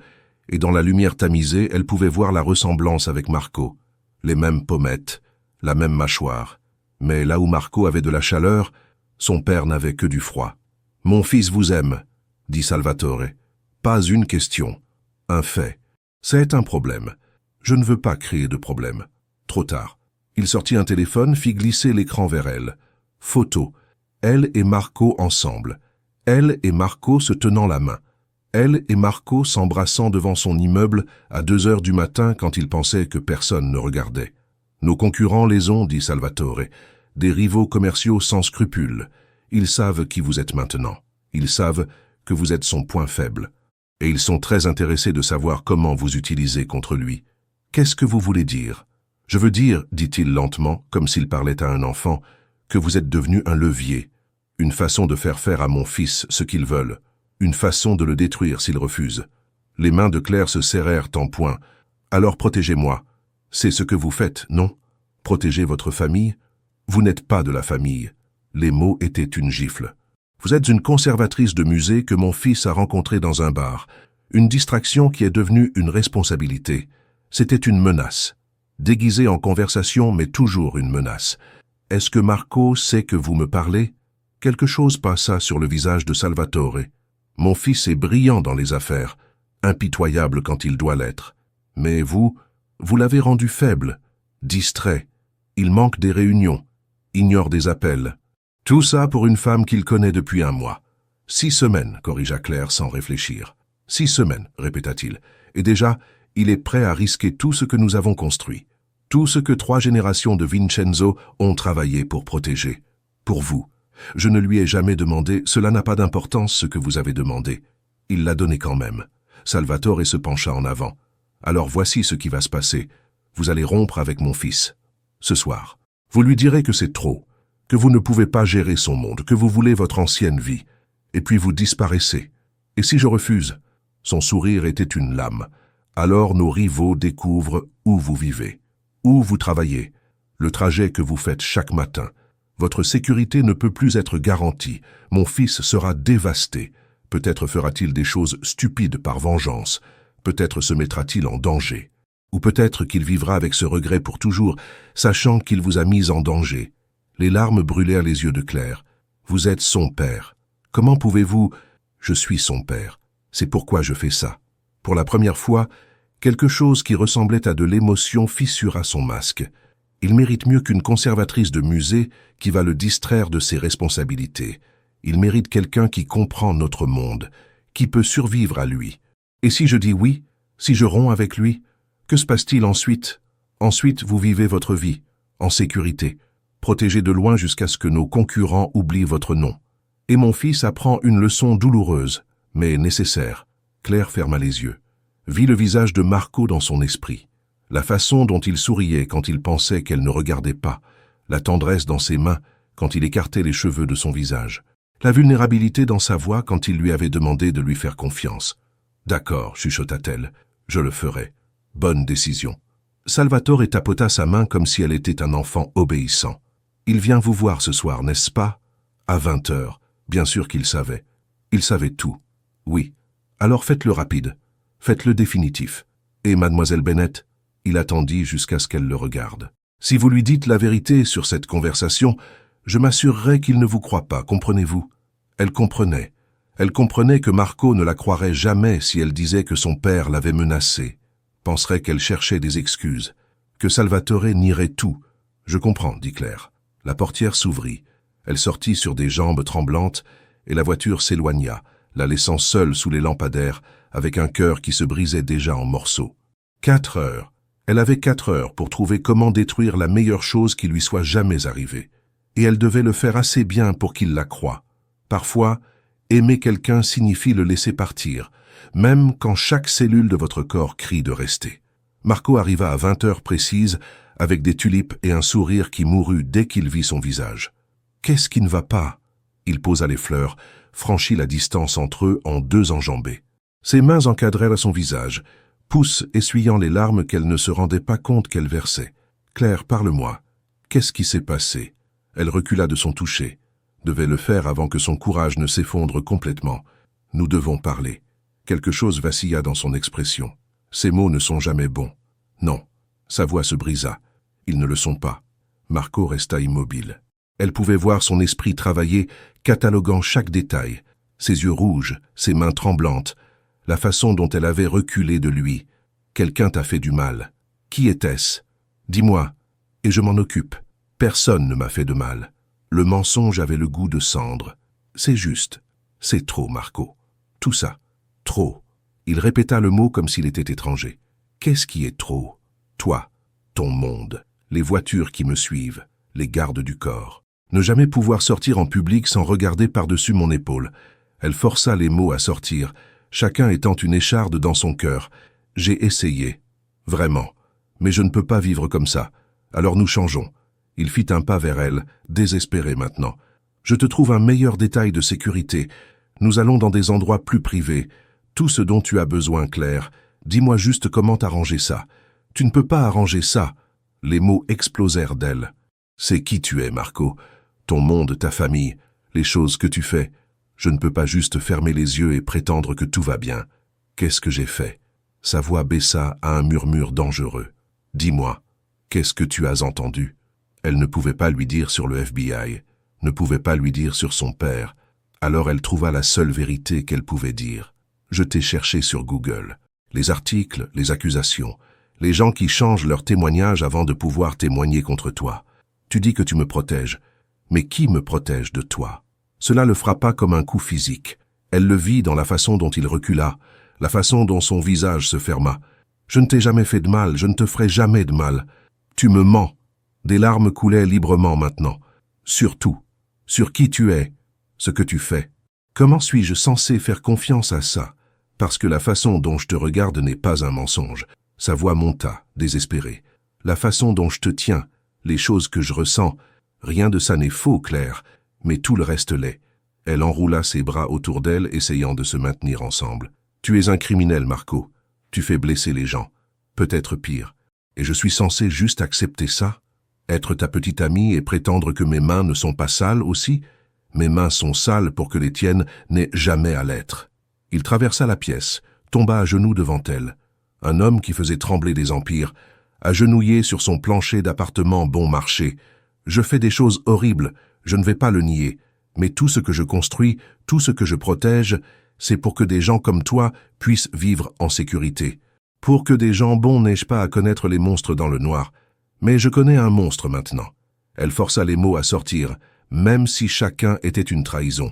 et dans la lumière tamisée, elle pouvait voir la ressemblance avec Marco. Les mêmes pommettes, la même mâchoire. Mais là où Marco avait de la chaleur, son père n'avait que du froid. « Mon fils vous aime », dit Salvatore. « Pas une question, un fait. C'est un problème. Je ne veux pas créer de problème. » Trop tard. Il sortit un téléphone, fit glisser l'écran vers elle. Photo. Elle et Marco ensemble. Elle et Marco se tenant la main. Elle et Marco s'embrassant devant son immeuble à 2 heures du matin quand il pensait que personne ne regardait. Nos concurrents les ont, dit Salvatore. Des rivaux commerciaux sans scrupules. Ils savent qui vous êtes maintenant. Ils savent que vous êtes son point faible. Et ils sont très intéressés de savoir comment vous utilisez contre lui. Qu'est-ce que vous voulez dire? Je veux dire, dit-il lentement, comme s'il parlait à un enfant, que vous êtes devenu un levier, une façon de faire à mon fils ce qu'ils veulent, une façon de le détruire s'il refuse. Les mains de Claire se serrèrent en poing. Alors protégez-moi. C'est ce que vous faites, non? Protégez votre famille? Vous n'êtes pas de la famille. Les mots étaient une gifle. Vous êtes une conservatrice de musée que mon fils a rencontrée dans un bar. Une distraction qui est devenue une responsabilité. C'était une menace. Déguisée en conversation, mais toujours une menace. Est-ce que Marco sait que vous me parlez? Quelque chose passa sur le visage de Salvatore. Mon fils est brillant dans les affaires, impitoyable quand il doit l'être. Mais vous l'avez rendu faible, distrait. Il manque des réunions, ignore des appels. Tout ça pour une femme qu'il connaît depuis un mois. 6 semaines, corrigea Claire sans réfléchir. 6 semaines, répéta-t-il. Et déjà, il est prêt à risquer tout ce que nous avons construit. Tout ce que 3 générations de Vincenzo ont travaillé pour protéger. Pour vous. Je ne lui ai jamais demandé, cela n'a pas d'importance ce que vous avez demandé. Il l'a donné quand même. Salvatore se pencha en avant. Alors voici ce qui va se passer. Vous allez rompre avec mon fils. Ce soir. Vous lui direz que c'est trop, que vous ne pouvez pas gérer son monde, que vous voulez votre ancienne vie. Et puis vous disparaissez. Et si je refuse? Son sourire était une lame. Alors nos rivaux découvrent où vous vivez, où vous travaillez, le trajet que vous faites chaque matin. Votre sécurité ne peut plus être garantie. Mon fils sera dévasté. Peut-être fera-t-il des choses stupides par vengeance. Peut-être se mettra-t-il en danger. Ou peut-être qu'il vivra avec ce regret pour toujours, sachant qu'il vous a mis en danger. Les larmes brûlèrent les yeux de Claire. Vous êtes son père. Comment pouvez-vous... Je suis son père. C'est pourquoi je fais ça. Pour la première fois, quelque chose qui ressemblait à de l'émotion fissura son masque. Il mérite mieux qu'une conservatrice de musée qui va le distraire de ses responsabilités. Il mérite quelqu'un qui comprend notre monde, qui peut survivre à lui. Et si je dis oui, si je romps avec lui, que se passe-t-il ensuite? Ensuite, vous vivez votre vie, en sécurité, protégé de loin jusqu'à ce que nos concurrents oublient votre nom. Et mon fils apprend une leçon douloureuse, mais nécessaire. Claire ferma les yeux, vit le visage de Marco dans son esprit. La façon dont il souriait quand il pensait qu'elle ne regardait pas, la tendresse dans ses mains quand il écartait les cheveux de son visage, la vulnérabilité dans sa voix quand il lui avait demandé de lui faire confiance. « D'accord, chuchota-t-elle, je le ferai. Bonne décision. » Salvatore tapota sa main comme si elle était un enfant obéissant. « Il vient vous voir ce soir, n'est-ce pas? À 20 heures. Bien sûr qu'il savait. Il savait tout. Oui. Alors faites-le rapide. Faites-le définitif. Et mademoiselle Bennett? » Il attendit jusqu'à ce qu'elle le regarde. « Si vous lui dites la vérité sur cette conversation, je m'assurerai qu'il ne vous croit pas, comprenez-vous ?» Elle comprenait. Elle comprenait que Marco ne la croirait jamais si elle disait que son père l'avait menacée. Penserait qu'elle cherchait des excuses. Que Salvatore nierait tout. « Je comprends, » dit Claire. La portière s'ouvrit. Elle sortit sur des jambes tremblantes et la voiture s'éloigna, la laissant seule sous les lampadaires, avec un cœur qui se brisait déjà en morceaux. 4 heures. Elle avait 4 heures pour trouver comment détruire la meilleure chose qui lui soit jamais arrivée. Et elle devait le faire assez bien pour qu'il la croie. Parfois, aimer quelqu'un signifie le laisser partir, même quand chaque cellule de votre corps crie de rester. Marco arriva à 20 heures précises, avec des tulipes et un sourire qui mourut dès qu'il vit son visage. Qu'est-ce qui ne va pas? Il posa les fleurs, franchit la distance entre eux en 2 enjambées. Ses mains encadrèrent son visage, pouce essuyant les larmes qu'elle ne se rendait pas compte qu'elle versait. « Claire, parle-moi. Qu'est-ce qui s'est passé ?» Elle recula de son toucher. Devait le faire avant que son courage ne s'effondre complètement. « Nous devons parler. » Quelque chose vacilla dans son expression. Ces mots ne sont jamais bons. Non. Sa voix se brisa. Ils ne le sont pas. Marco resta immobile. Elle pouvait voir son esprit travailler, cataloguant chaque détail. Ses yeux rouges, ses mains tremblantes, la façon dont elle avait reculé de lui. Quelqu'un t'a fait du mal. Qui était-ce? Dis-moi, et je m'en occupe. Personne ne m'a fait de mal. Le mensonge avait le goût de cendre. C'est juste. C'est trop, Marco. Tout ça. Trop. Il répéta le mot comme s'il était étranger. Qu'est-ce qui est trop? Toi, ton monde, les voitures qui me suivent, les gardes du corps. Ne jamais pouvoir sortir en public sans regarder par-dessus mon épaule. Elle força les mots à sortir, chacun étant une écharde dans son cœur. J'ai essayé. Vraiment. Mais je ne peux pas vivre comme ça. Alors nous changeons. Il fit un pas vers elle, désespéré maintenant. Je te trouve un meilleur détail de sécurité. Nous allons dans des endroits plus privés. Tout ce dont tu as besoin, Claire. Dis-moi juste comment t'arranger ça. Tu ne peux pas arranger ça. Les mots explosèrent d'elle. C'est qui tu es, Marco. Ton monde, ta famille, les choses que tu fais. Je ne peux pas juste fermer les yeux et prétendre que tout va bien. Qu'est-ce que j'ai fait? Sa voix baissa à un murmure dangereux. Dis-moi, qu'est-ce que tu as entendu? Elle ne pouvait pas lui dire sur le FBI, ne pouvait pas lui dire sur son père. Alors elle trouva la seule vérité qu'elle pouvait dire. Je t'ai cherché sur Google. Les articles, les accusations, les gens qui changent leur témoignage avant de pouvoir témoigner contre toi. Tu dis que tu me protèges. Mais qui me protège de toi? Cela le frappa comme un coup physique. Elle le vit dans la façon dont il recula, la façon dont son visage se ferma. Je ne t'ai jamais fait de mal, je ne te ferai jamais de mal. Tu me mens. Des larmes coulaient librement maintenant. Surtout, sur qui tu es, ce que tu fais. Comment suis-je censé faire confiance à ça? Parce que la façon dont je te regarde n'est pas un mensonge. Sa voix monta, désespérée. La façon dont je te tiens, les choses que je ressens, rien de ça n'est faux, Claire, mais tout le reste l'est. Elle enroula ses bras autour d'elle, essayant de se maintenir ensemble. Tu es un criminel, Marco. Tu fais blesser les gens. Peut-être pire. Et je suis censé juste accepter ça? Être ta petite amie et prétendre que mes mains ne sont pas sales aussi? Mes mains sont sales pour que les tiennes n'aient jamais à l'être. Il traversa la pièce, tomba à genoux devant elle. Un homme qui faisait trembler des empires, agenouillé sur son plancher d'appartement bon marché. Je fais des choses horribles, je ne vais pas le nier, mais tout ce que je construis, tout ce que je protège, c'est pour que des gens comme toi puissent vivre en sécurité. Pour que des gens bons n'aient pas à connaître les monstres dans le noir. Mais je connais un monstre maintenant. Elle força les mots à sortir, même si chacun était une trahison.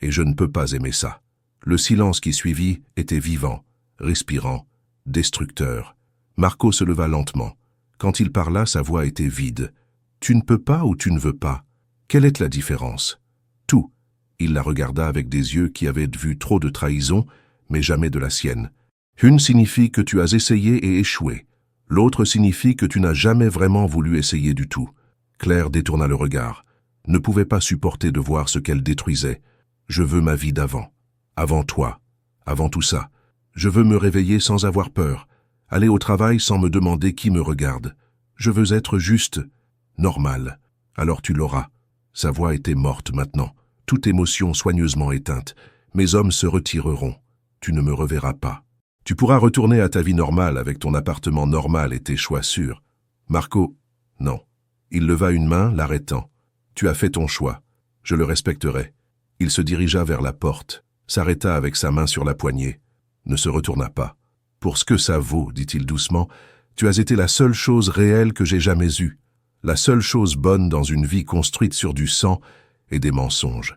Et je ne peux pas aimer ça. Le silence qui suivit était vivant, respirant, destructeur. Marco se leva lentement. Quand il parla, sa voix était vide. Tu ne peux pas ou tu ne veux pas? Quelle est la différence? Tout. Il la regarda avec des yeux qui avaient vu trop de trahison, mais jamais de la sienne. Une signifie que tu as essayé et échoué. L'autre signifie que tu n'as jamais vraiment voulu essayer du tout. Claire détourna le regard. Ne pouvait pas supporter de voir ce qu'elle détruisait. Je veux ma vie d'avant. Avant toi. Avant tout ça. Je veux me réveiller sans avoir peur. Aller au travail sans me demander qui me regarde. Je veux être juste, normal. Alors tu l'auras. Sa voix était morte maintenant, toute émotion soigneusement éteinte. Mes hommes se retireront. Tu ne me reverras pas. Tu pourras retourner à ta vie normale avec ton appartement normal et tes choix sûrs. Marco, non. Il leva une main, l'arrêtant. Tu as fait ton choix. Je le respecterai. Il se dirigea vers la porte, s'arrêta avec sa main sur la poignée, ne se retourna pas. Pour ce que ça vaut, dit-il doucement, tu as été la seule chose réelle que j'ai jamais eue. La seule chose bonne dans une vie construite sur du sang et des mensonges.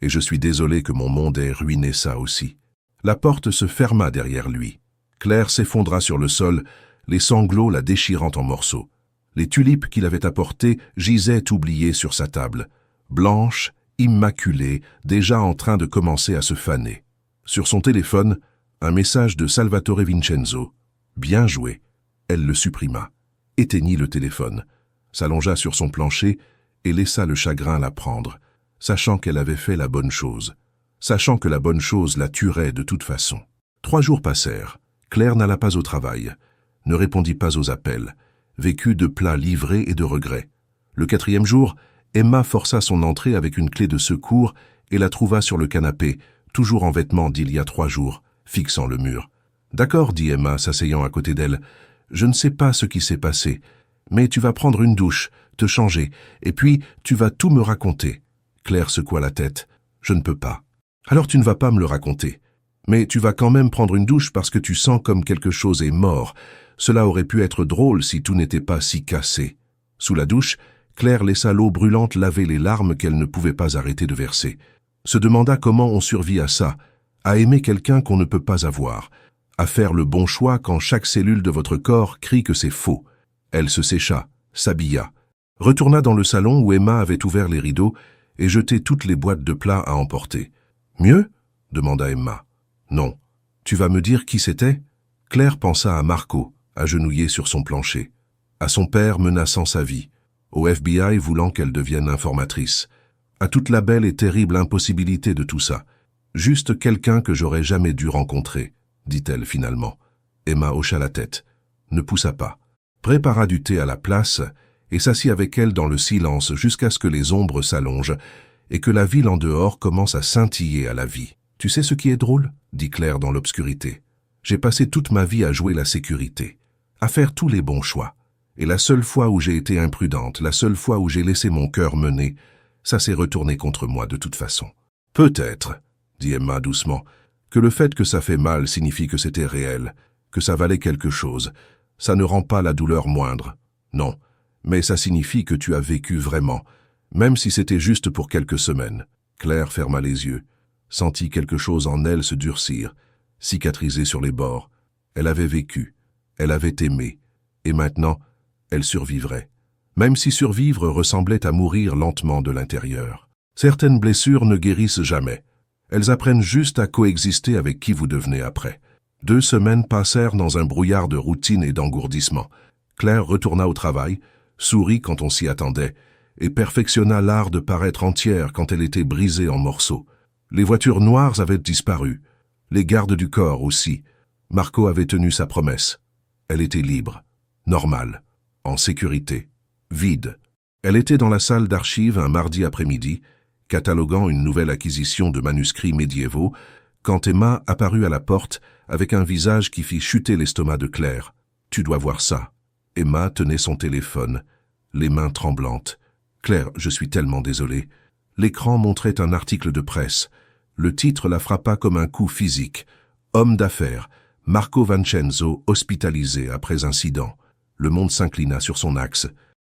Et je suis désolé que mon monde ait ruiné ça aussi. La porte se ferma derrière lui. Claire s'effondra sur le sol, les sanglots la déchirant en morceaux. Les tulipes qu'il avait apportées gisaient oubliées sur sa table, blanches, immaculées, déjà en train de commencer à se faner. Sur son téléphone, un message de Salvatore Vincenzo. Bien joué. Elle le supprima, éteignit le téléphone, s'allongea sur son plancher et laissa le chagrin la prendre, sachant qu'elle avait fait la bonne chose, sachant que la bonne chose la tuerait de toute façon. 3 jours passèrent. Claire n'alla pas au travail, ne répondit pas aux appels, vécut de plats livrés et de regrets. Le 4e jour, Emma força son entrée avec une clé de secours et la trouva sur le canapé, toujours en vêtements d'il y a 3 jours, fixant le mur. « D'accord, dit Emma, s'asseyant à côté d'elle. « Je ne sais pas ce qui s'est passé, mais tu vas prendre une douche, te changer, et puis tu vas tout me raconter. » Claire secoua la tête. « Je ne peux pas. »« Alors tu ne vas pas me le raconter. Mais tu vas quand même prendre une douche parce que tu sens comme quelque chose est mort. Cela aurait pu être drôle si tout n'était pas si cassé. » Sous la douche, Claire laissa l'eau brûlante laver les larmes qu'elle ne pouvait pas arrêter de verser. Se demanda comment on survit à ça, à aimer quelqu'un qu'on ne peut pas avoir, à faire le bon choix quand chaque cellule de votre corps crie que c'est faux. Elle se sécha, s'habilla, retourna dans le salon où Emma avait ouvert les rideaux et jeté toutes les boîtes de plats à emporter. « Mieux ?» demanda Emma. « Non. Tu vas me dire qui c'était ?» Claire pensa à Marco, agenouillé sur son plancher. à son père menaçant sa vie, au FBI voulant qu'elle devienne informatrice, à toute la belle et terrible impossibilité de tout ça. Juste quelqu'un que j'aurais jamais dû rencontrer, dit-elle finalement. Emma hocha la tête, ne poussa pas, prépara du thé à la place et s'assit avec elle dans le silence jusqu'à ce que les ombres s'allongent et que la ville en dehors commence à scintiller à la vie. « Tu sais ce qui est drôle ?» dit Claire dans l'obscurité. « J'ai passé toute ma vie à jouer la sécurité, à faire tous les bons choix. Et la seule fois où j'ai été imprudente, la seule fois où j'ai laissé mon cœur mener, ça s'est retourné contre moi de toute façon. Peut-être, dit Emma doucement, que le fait que ça fait mal signifie que c'était réel, que ça valait quelque chose. Ça ne rend pas la douleur moindre. Non, mais ça signifie que tu as vécu vraiment, même si c'était juste pour quelques semaines. » Claire ferma les yeux, sentit quelque chose en elle se durcir, cicatrisé sur les bords. Elle avait vécu, elle avait aimé, et maintenant, elle survivrait. Même si survivre ressemblait à mourir lentement de l'intérieur. Certaines blessures ne guérissent jamais. Elles apprennent juste à coexister avec qui vous devenez après. 2 semaines passèrent dans un brouillard de routine et d'engourdissement. Claire retourna au travail, sourit quand on s'y attendait, et perfectionna l'art de paraître entière quand elle était brisée en morceaux. Les voitures noires avaient disparu, les gardes du corps aussi. Marco avait tenu sa promesse. Elle était libre, normale, en sécurité, vide. Elle était dans la salle d'archives un mardi après-midi, cataloguant une nouvelle acquisition de manuscrits médiévaux, quand Emma apparut à la porte avec un visage qui fit chuter l'estomac de Claire. « Tu dois voir ça. » Emma tenait son téléphone, les mains tremblantes. « Claire, je suis tellement désolée. » L'écran montrait un article de presse. Le titre la frappa comme un coup physique. « Homme d'affaires, Marco Vincenzo hospitalisé après incident. » Le monde s'inclina sur son axe.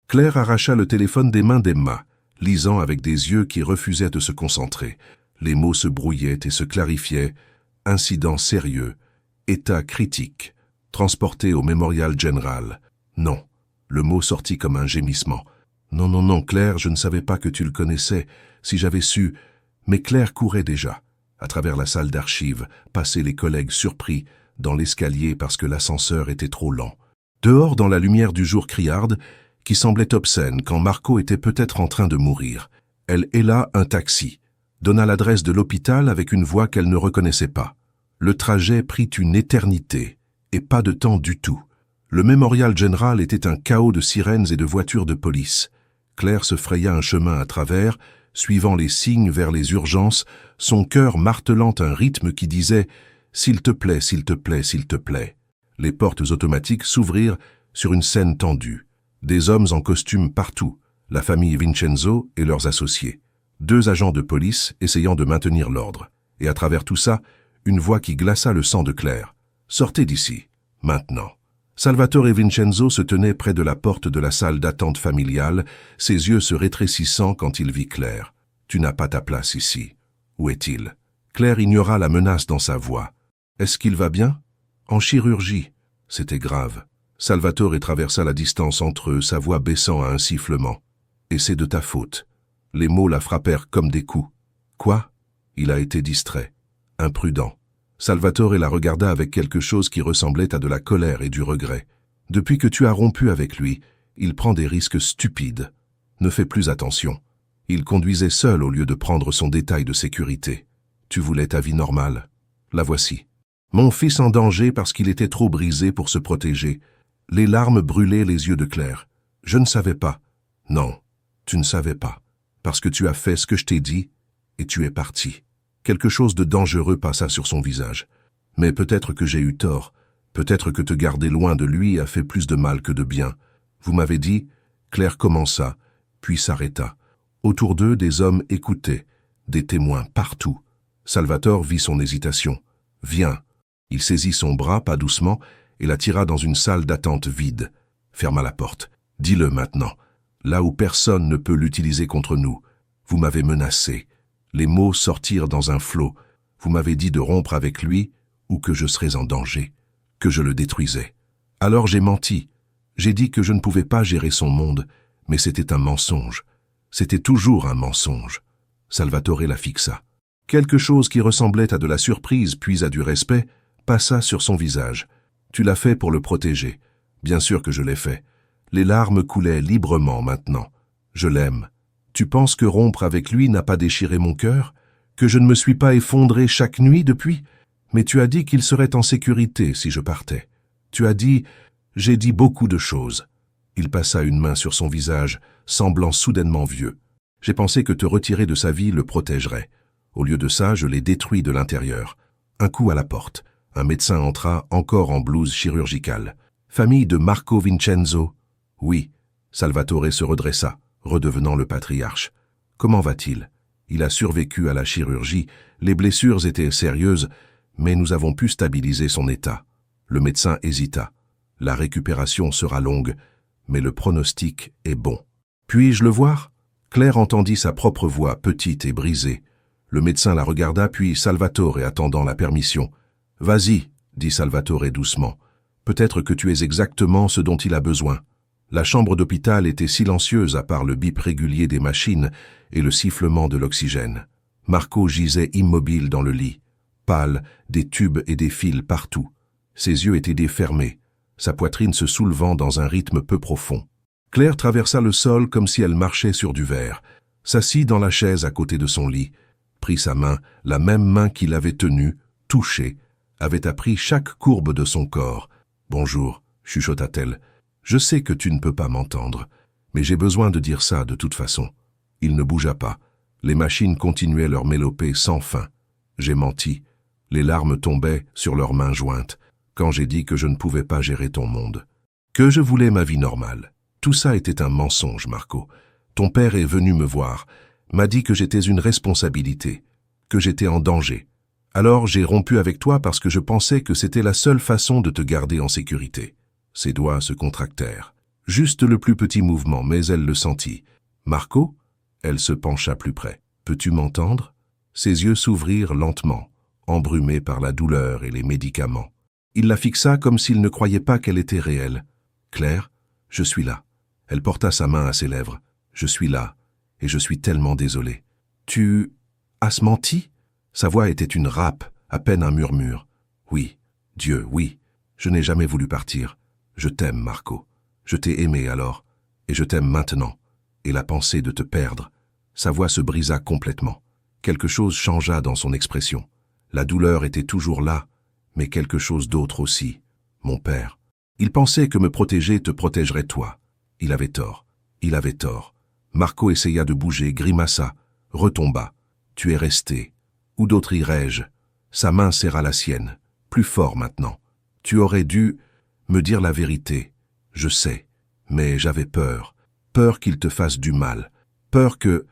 Claire arracha le téléphone des mains d'Emma, lisant avec des yeux qui refusaient de se concentrer. Les mots se brouillaient et se clarifiaient. Incident sérieux, état critique, transporté au Memorial General. Non, le mot sortit comme un gémissement. Non, non, non, Claire, je ne savais pas que tu le connaissais. Si j'avais su... Mais Claire courait déjà, à travers la salle d'archives, passer les collègues surpris, dans l'escalier parce que l'ascenseur était trop lent. Dehors, dans la lumière du jour criarde, qui semblait obscène quand Marco était peut-être en train de mourir, elle héla un taxi, donna l'adresse de l'hôpital avec une voix qu'elle ne reconnaissait pas. Le trajet prit une éternité, et pas de temps du tout. Le Memorial General était un chaos de sirènes et de voitures de police. Claire se fraya un chemin à travers, suivant les signes vers les urgences, son cœur martelant un rythme qui disait « S'il te plaît, s'il te plaît, s'il te plaît ». Les portes automatiques s'ouvrirent sur une scène tendue. Des hommes en costume partout, la famille Vincenzo et leurs associés. 2 agents de police essayant de maintenir l'ordre. Et à travers tout ça, une voix qui glaça le sang de Claire. « Sortez d'ici, maintenant ». Salvatore Vincenzo se tenait près de la porte de la salle d'attente familiale, ses yeux se rétrécissant quand il vit Claire. « Tu n'as pas ta place ici. Où est-il » Claire ignora la menace dans sa voix. « Est-ce qu'il va bien ?»« En chirurgie. » C'était grave. Salvatore traversa la distance entre eux, sa voix baissant à un sifflement. « Et c'est de ta faute. » Les mots la frappèrent comme des coups. « Quoi ?» Il a été distrait, imprudent. Salvatore la regarda avec quelque chose qui ressemblait à de la colère et du regret. « Depuis que tu as rompu avec lui, il prend des risques stupides. Ne fais plus attention. Il conduisait seul au lieu de prendre son détail de sécurité. Tu voulais ta vie normale. La voici. Mon fils en danger parce qu'il était trop brisé pour se protéger. » Les larmes brûlaient les yeux de Claire. « Je ne savais pas. » « Non, tu ne savais pas. Parce que tu as fait ce que je t'ai dit et tu es parti. » Quelque chose de dangereux passa sur son visage. « Mais peut-être que j'ai eu tort. Peut-être que te garder loin de lui a fait plus de mal que de bien. Vous m'avez dit... » Claire commença, puis s'arrêta. Autour d'eux, des hommes écoutaient, des témoins partout. Salvatore vit son hésitation. « Viens. » Il saisit son bras, pas doucement, et la tira dans une salle d'attente vide. Ferma la porte. « Dis-le maintenant. Là où personne ne peut l'utiliser contre nous. Vous m'avez menacé. » Les mots sortirent dans un flot. Vous m'avez dit de rompre avec lui ou que je serais en danger, que je le détruisais. Alors j'ai menti. J'ai dit que je ne pouvais pas gérer son monde, mais c'était un mensonge. C'était toujours un mensonge. Salvatore la fixa. Quelque chose qui ressemblait à de la surprise puis à du respect passa sur son visage. Tu l'as fait pour le protéger. Bien sûr que je l'ai fait. Les larmes coulaient librement maintenant. Je l'aime. Tu penses que rompre avec lui n'a pas déchiré mon cœur? Que je ne me suis pas effondré chaque nuit depuis? Mais tu as dit qu'il serait en sécurité si je partais. Tu as dit... J'ai dit beaucoup de choses. Il passa une main sur son visage, semblant soudainement vieux. J'ai pensé que te retirer de sa vie le protégerait. Au lieu de ça, je l'ai détruit de l'intérieur. Un coup à la porte. Un médecin entra, encore en blouse chirurgicale. Famille de Marco Vincenzo? Oui. Salvatore se redressa, redevenant le patriarche. Comment va-t-il? Il a survécu à la chirurgie. Les blessures étaient sérieuses, mais nous avons pu stabiliser son état. Le médecin hésita. La récupération sera longue, mais le pronostic est bon. Puis-je le voir? Claire entendit sa propre voix, petite et brisée. Le médecin la regarda, puis Salvatore attendant la permission. « Vas-y, » dit Salvatore doucement. « Peut-être que tu es exactement ce dont il a besoin. » La chambre d'hôpital était silencieuse à part le bip régulier des machines et le sifflement de l'oxygène. Marco gisait immobile dans le lit. Pâle, des tubes et des fils partout. Ses yeux étaient défermés, sa poitrine se soulevant dans un rythme peu profond. Claire traversa le sol comme si elle marchait sur du verre, s'assit dans la chaise à côté de son lit, prit sa main, la même main qui l'avait tenue, touchée, avait appris chaque courbe de son corps. « Bonjour », chuchota-t-elle. « Je sais que tu ne peux pas m'entendre, mais j'ai besoin de dire ça de toute façon. » Il ne bougea pas. Les machines continuaient leur mélopée sans fin. J'ai menti. Les larmes tombaient sur leurs mains jointes, quand j'ai dit que je ne pouvais pas gérer ton monde. Que je voulais ma vie normale. Tout ça était un mensonge, Marco. Ton père est venu me voir, m'a dit que j'étais une responsabilité, que j'étais en danger. Alors j'ai rompu avec toi parce que je pensais que c'était la seule façon de te garder en sécurité. Ses doigts se contractèrent. Juste le plus petit mouvement, mais elle le sentit. Marco? Elle se pencha plus près. Peux-tu m'entendre? Ses yeux s'ouvrirent lentement, embrumés par la douleur et les médicaments. Il la fixa comme s'il ne croyait pas qu'elle était réelle. Claire, je suis là. Elle porta sa main à ses lèvres. Je suis là, et je suis tellement désolé. Tu as menti? Sa voix était une râpe, à peine un murmure. Oui, Dieu, oui. Je n'ai jamais voulu partir. Je t'aime, Marco. Je t'ai aimé alors, et je t'aime maintenant. Et la pensée de te perdre. Sa voix se brisa complètement. Quelque chose changea dans son expression. La douleur était toujours là, mais quelque chose d'autre aussi. Mon père. Il pensait que me protéger te protégerait toi. Il avait tort. Il avait tort. Marco essaya de bouger, grimaça, retomba. Tu es resté. Où d'autre irais-je? Sa main serra la sienne, plus fort maintenant. Tu aurais dû me dire la vérité. Je sais, mais j'avais peur. Peur qu'il te fasse du mal. Peur que...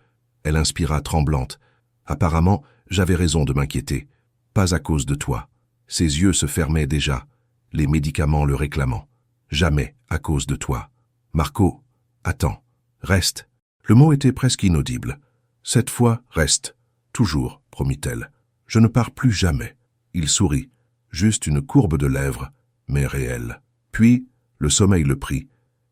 Elle inspira tremblante. Apparemment, j'avais raison de m'inquiéter. Pas à cause de toi. Ses yeux se fermaient déjà, les médicaments le réclamant. Jamais à cause de toi. Marco, attends, reste. Le mot était presque inaudible. Cette fois, reste. Toujours, promit-elle. Je ne pars plus jamais. Il sourit, juste une courbe de lèvres, mais réelle. Puis, le sommeil le prit,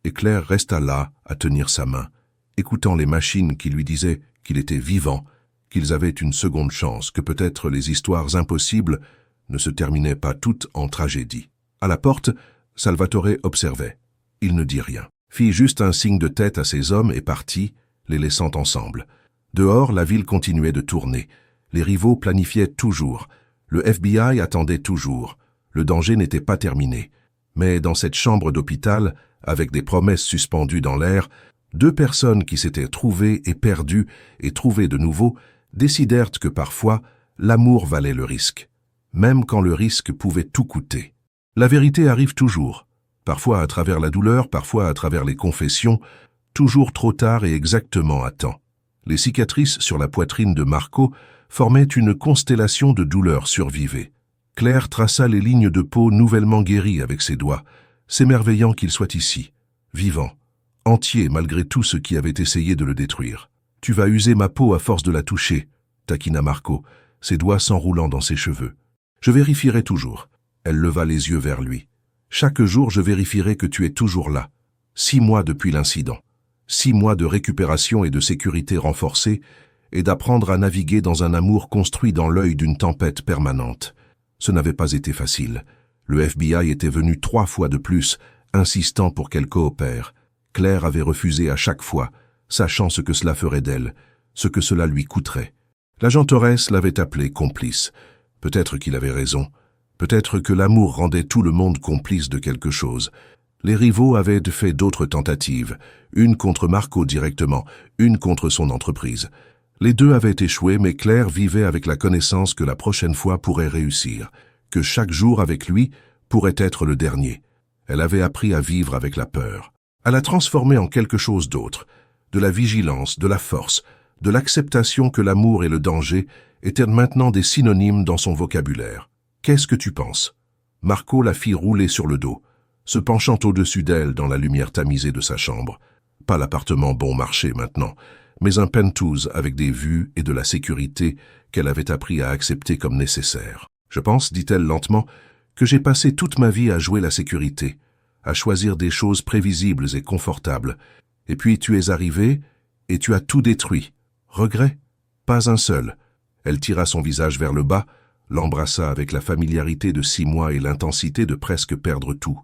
et Claire resta là, à tenir sa main, écoutant les machines qui lui disaient qu'il était vivant, qu'ils avaient une seconde chance, que peut-être les histoires impossibles ne se terminaient pas toutes en tragédie. À la porte, Salvatore observait. Il ne dit rien, fit juste un signe de tête à ses hommes et partit, les laissant ensemble. Dehors, la ville continuait de tourner. Les rivaux planifiaient toujours. Le FBI attendait toujours. Le danger n'était pas terminé. Mais dans cette chambre d'hôpital, avec des promesses suspendues dans l'air, deux personnes qui s'étaient trouvées et perdues et trouvées de nouveau décidèrent que parfois, l'amour valait le risque, même quand le risque pouvait tout coûter. La vérité arrive toujours, parfois à travers la douleur, parfois à travers les confessions, toujours trop tard et exactement à temps. Les cicatrices sur la poitrine de Marco formaient une constellation de douleurs survivées. Claire traça les lignes de peau nouvellement guéries avec ses doigts, s'émerveillant qu'il soit ici, vivant, entier malgré tout ce qui avait essayé de le détruire. « Tu vas user ma peau à force de la toucher », taquina Marco, ses doigts s'enroulant dans ses cheveux. « Je vérifierai toujours. » Elle leva les yeux vers lui. « Chaque jour, je vérifierai que tu es toujours là. 6 mois depuis l'incident. 6 mois de récupération et de sécurité renforcée, et d'apprendre à naviguer dans un amour construit dans l'œil d'une tempête permanente. Ce n'avait pas été facile. Le FBI était venu 3 fois de plus, insistant pour qu'elle coopère. Claire avait refusé à chaque fois, sachant ce que cela ferait d'elle, ce que cela lui coûterait. L'agent Torres l'avait appelé complice. Peut-être qu'il avait raison. Peut-être que l'amour rendait tout le monde complice de quelque chose. Les rivaux avaient fait d'autres tentatives, une contre Marco directement, une contre son entreprise. Les deux avaient échoué, mais Claire vivait avec la connaissance que la prochaine fois pourrait réussir, que chaque jour avec lui pourrait être le dernier. Elle avait appris à vivre avec la peur, à la transformer en quelque chose d'autre, de la vigilance, de la force, de l'acceptation que l'amour et le danger étaient maintenant des synonymes dans son vocabulaire. « Qu'est-ce que tu penses ?» Marco la fit rouler sur le dos, se penchant au-dessus d'elle dans la lumière tamisée de sa chambre. Pas l'appartement bon marché maintenant, mais un penthouse avec des vues et de la sécurité qu'elle avait appris à accepter comme nécessaire. « Je pense, dit-elle lentement, que j'ai passé toute ma vie à jouer la sécurité, à choisir des choses prévisibles et confortables. Et puis tu es arrivé et tu as tout détruit. Regret? Pas un seul. » Elle tira son visage vers le bas, l'embrassa avec la familiarité de 6 mois et l'intensité de presque perdre tout,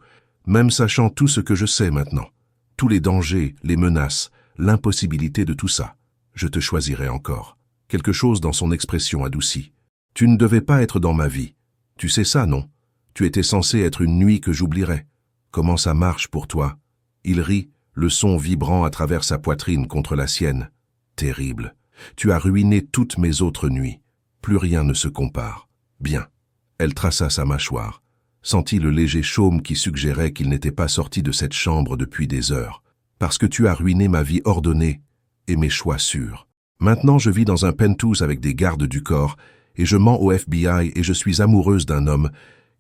même sachant tout ce que je sais maintenant, tous les dangers, les menaces, l'impossibilité de tout ça. Je te choisirai encore. Quelque chose dans son expression adoucie. Tu ne devais pas être dans ma vie. Tu sais ça, non? Tu étais censé être une nuit que j'oublierais. Comment ça marche pour toi? Il rit, le son vibrant à travers sa poitrine contre la sienne. Terrible. Tu as ruiné toutes mes autres nuits. Plus rien ne se compare. Bien. Elle traça sa mâchoire, sentit le léger chaume qui suggérait qu'il n'était pas sorti de cette chambre depuis des heures. Parce que tu as ruiné ma vie ordonnée et mes choix sûrs. Maintenant je vis dans un penthouse avec des gardes du corps et je mens au FBI et je suis amoureuse d'un homme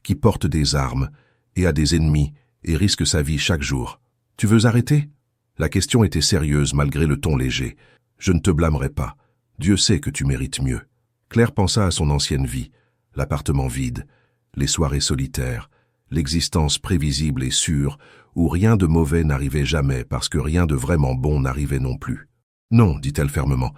qui porte des armes et a des ennemis et risque sa vie chaque jour. Tu veux arrêter? La question était sérieuse malgré le ton léger. Je ne te blâmerai pas. Dieu sait que tu mérites mieux. Claire pensa à son ancienne vie, l'appartement vide, les soirées solitaires, l'existence prévisible et sûre où rien de mauvais n'arrivait jamais parce que rien de vraiment bon n'arrivait non plus. Non, dit-elle fermement,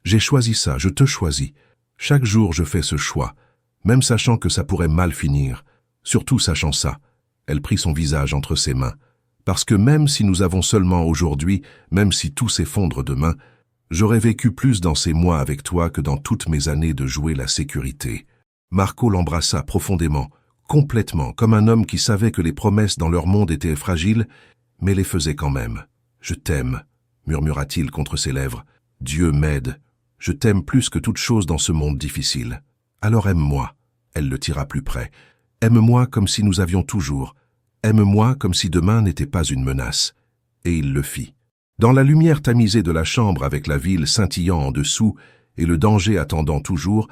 j'ai choisi ça, je te choisis. Chaque jour je fais ce choix, même sachant que ça pourrait mal finir, surtout sachant ça. Elle prit son visage entre ses mains. Parce que même si nous avons seulement aujourd'hui, même si tout s'effondre demain, j'aurais vécu plus dans ces mois avec toi que dans toutes mes années de jouer la sécurité. Marco l'embrassa profondément, complètement, comme un homme qui savait que les promesses dans leur monde étaient fragiles, mais les faisait quand même. « Je t'aime », murmura-t-il contre ses lèvres. « Dieu m'aide. Je t'aime plus que toute chose dans ce monde difficile. Alors aime-moi. » Elle le tira plus près. « Aime-moi comme si nous avions toujours. Aime-moi comme si demain n'était pas une menace. » Et il le fit. Dans la lumière tamisée de la chambre avec la ville scintillant en dessous et le danger attendant toujours,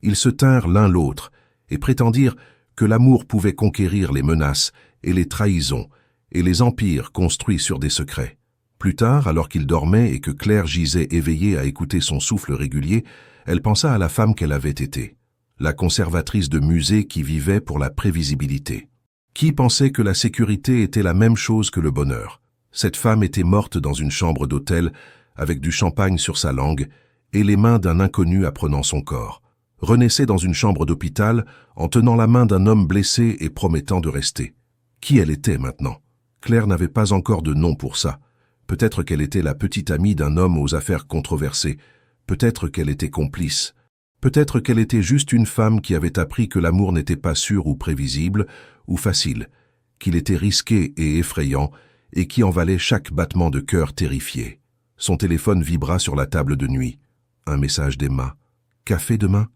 ils se tinrent l'un l'autre et prétendirent que l'amour pouvait conquérir les menaces et les trahisons et les empires construits sur des secrets. Plus tard, alors qu'il dormait et que Claire gisait éveillée à écouter son souffle régulier, elle pensa à la femme qu'elle avait été, la conservatrice de musée qui vivait pour la prévisibilité. Qui pensait que la sécurité était la même chose que le bonheur? Cette femme était morte dans une chambre d'hôtel avec du champagne sur sa langue et les mains d'un inconnu apprenant son corps. Renaissait dans une chambre d'hôpital en tenant la main d'un homme blessé et promettant de rester. Qui elle était maintenant? Claire n'avait pas encore de nom pour ça. Peut-être qu'elle était la petite amie d'un homme aux affaires controversées. Peut-être qu'elle était complice. Peut-être qu'elle était juste une femme qui avait appris que l'amour n'était pas sûr ou prévisible ou facile, qu'il était risqué et effrayant et qui en valait chaque battement de cœur terrifié. Son téléphone vibra sur la table de nuit. Un message d'Emma. « Café demain?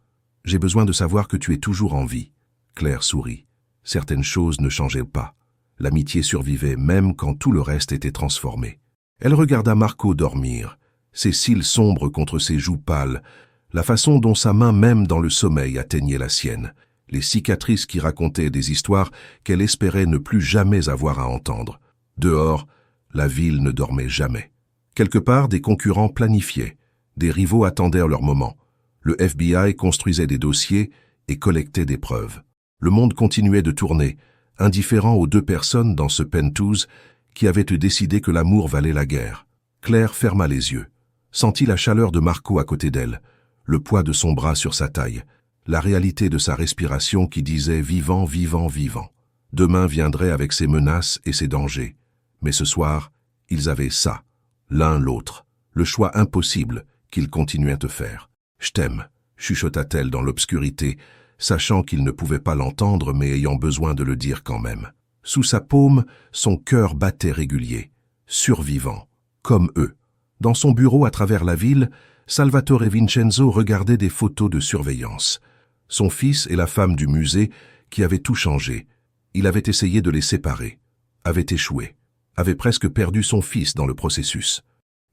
J'ai besoin de savoir que tu es toujours en vie. » Claire sourit. Certaines choses ne changeaient pas. L'amitié survivait même quand tout le reste était transformé. Elle regarda Marco dormir, ses cils sombres contre ses joues pâles, la façon dont sa main même dans le sommeil atteignait la sienne, les cicatrices qui racontaient des histoires qu'elle espérait ne plus jamais avoir à entendre. Dehors, la ville ne dormait jamais. Quelque part, des concurrents planifiaient, des rivaux attendaient leur moment. Le FBI construisait des dossiers et collectait des preuves. Le monde continuait de tourner, indifférent aux 2 personnes dans ce penthouse qui avaient décidé que l'amour valait la guerre. Claire ferma les yeux, sentit la chaleur de Marco à côté d'elle, le poids de son bras sur sa taille, la réalité de sa respiration qui disait « vivant, vivant, vivant ». Demain viendrait avec ses menaces et ses dangers, mais ce soir, Ils avaient ça, l'un l'autre, le choix impossible qu'ils continuaient de faire. « Je t'aime », chuchota-t-elle dans l'obscurité, sachant qu'il ne pouvait pas l'entendre mais ayant besoin de le dire quand même. Sous sa paume, son cœur battait régulier, survivant, comme eux. Dans son bureau à travers la ville, Salvatore Vincenzo regardait des photos de surveillance. Son fils et la femme du musée, qui avaient tout changé. Il avait essayé de les séparer, avait échoué, avait presque perdu son fils dans le processus.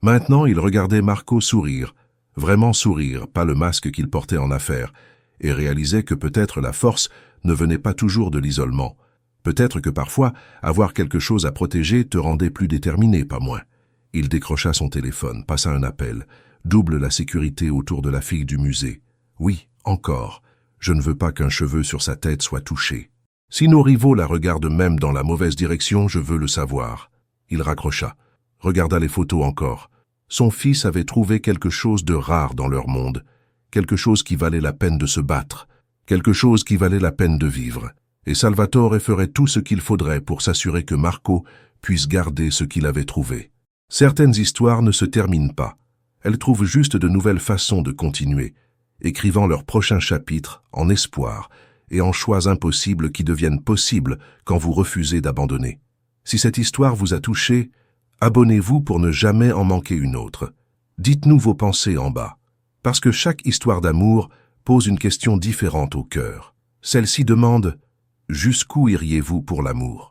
Maintenant, il regardait Marco sourire, vraiment sourire, pas le masque qu'il portait en affaires, et réalisait que peut-être la force ne venait pas toujours de l'isolement. Peut-être que parfois, avoir quelque chose à protéger te rendait plus déterminé, pas moins. Il décrocha son téléphone, passa un appel, double la sécurité autour de la fille du musée. Oui, encore, je ne veux pas qu'un cheveu sur sa tête soit touché. Si nos rivaux la regardent même dans la mauvaise direction, je veux le savoir. Il raccrocha, regarda les photos encore. Son fils avait trouvé quelque chose de rare dans leur monde, quelque chose qui valait la peine de se battre, quelque chose qui valait la peine de vivre. Et Salvatore ferait tout ce qu'il faudrait pour s'assurer que Marco puisse garder ce qu'il avait trouvé. Certaines histoires ne se terminent pas. Elles trouvent juste de nouvelles façons de continuer, écrivant leur prochain chapitre en espoir et en choix impossibles qui deviennent possibles quand vous refusez d'abandonner. Si cette histoire vous a touché, abonnez-vous pour ne jamais en manquer une autre. Dites-nous vos pensées en bas, parce que chaque histoire d'amour pose une question différente au cœur. Celle-ci demande « Jusqu'où iriez-vous pour l'amour »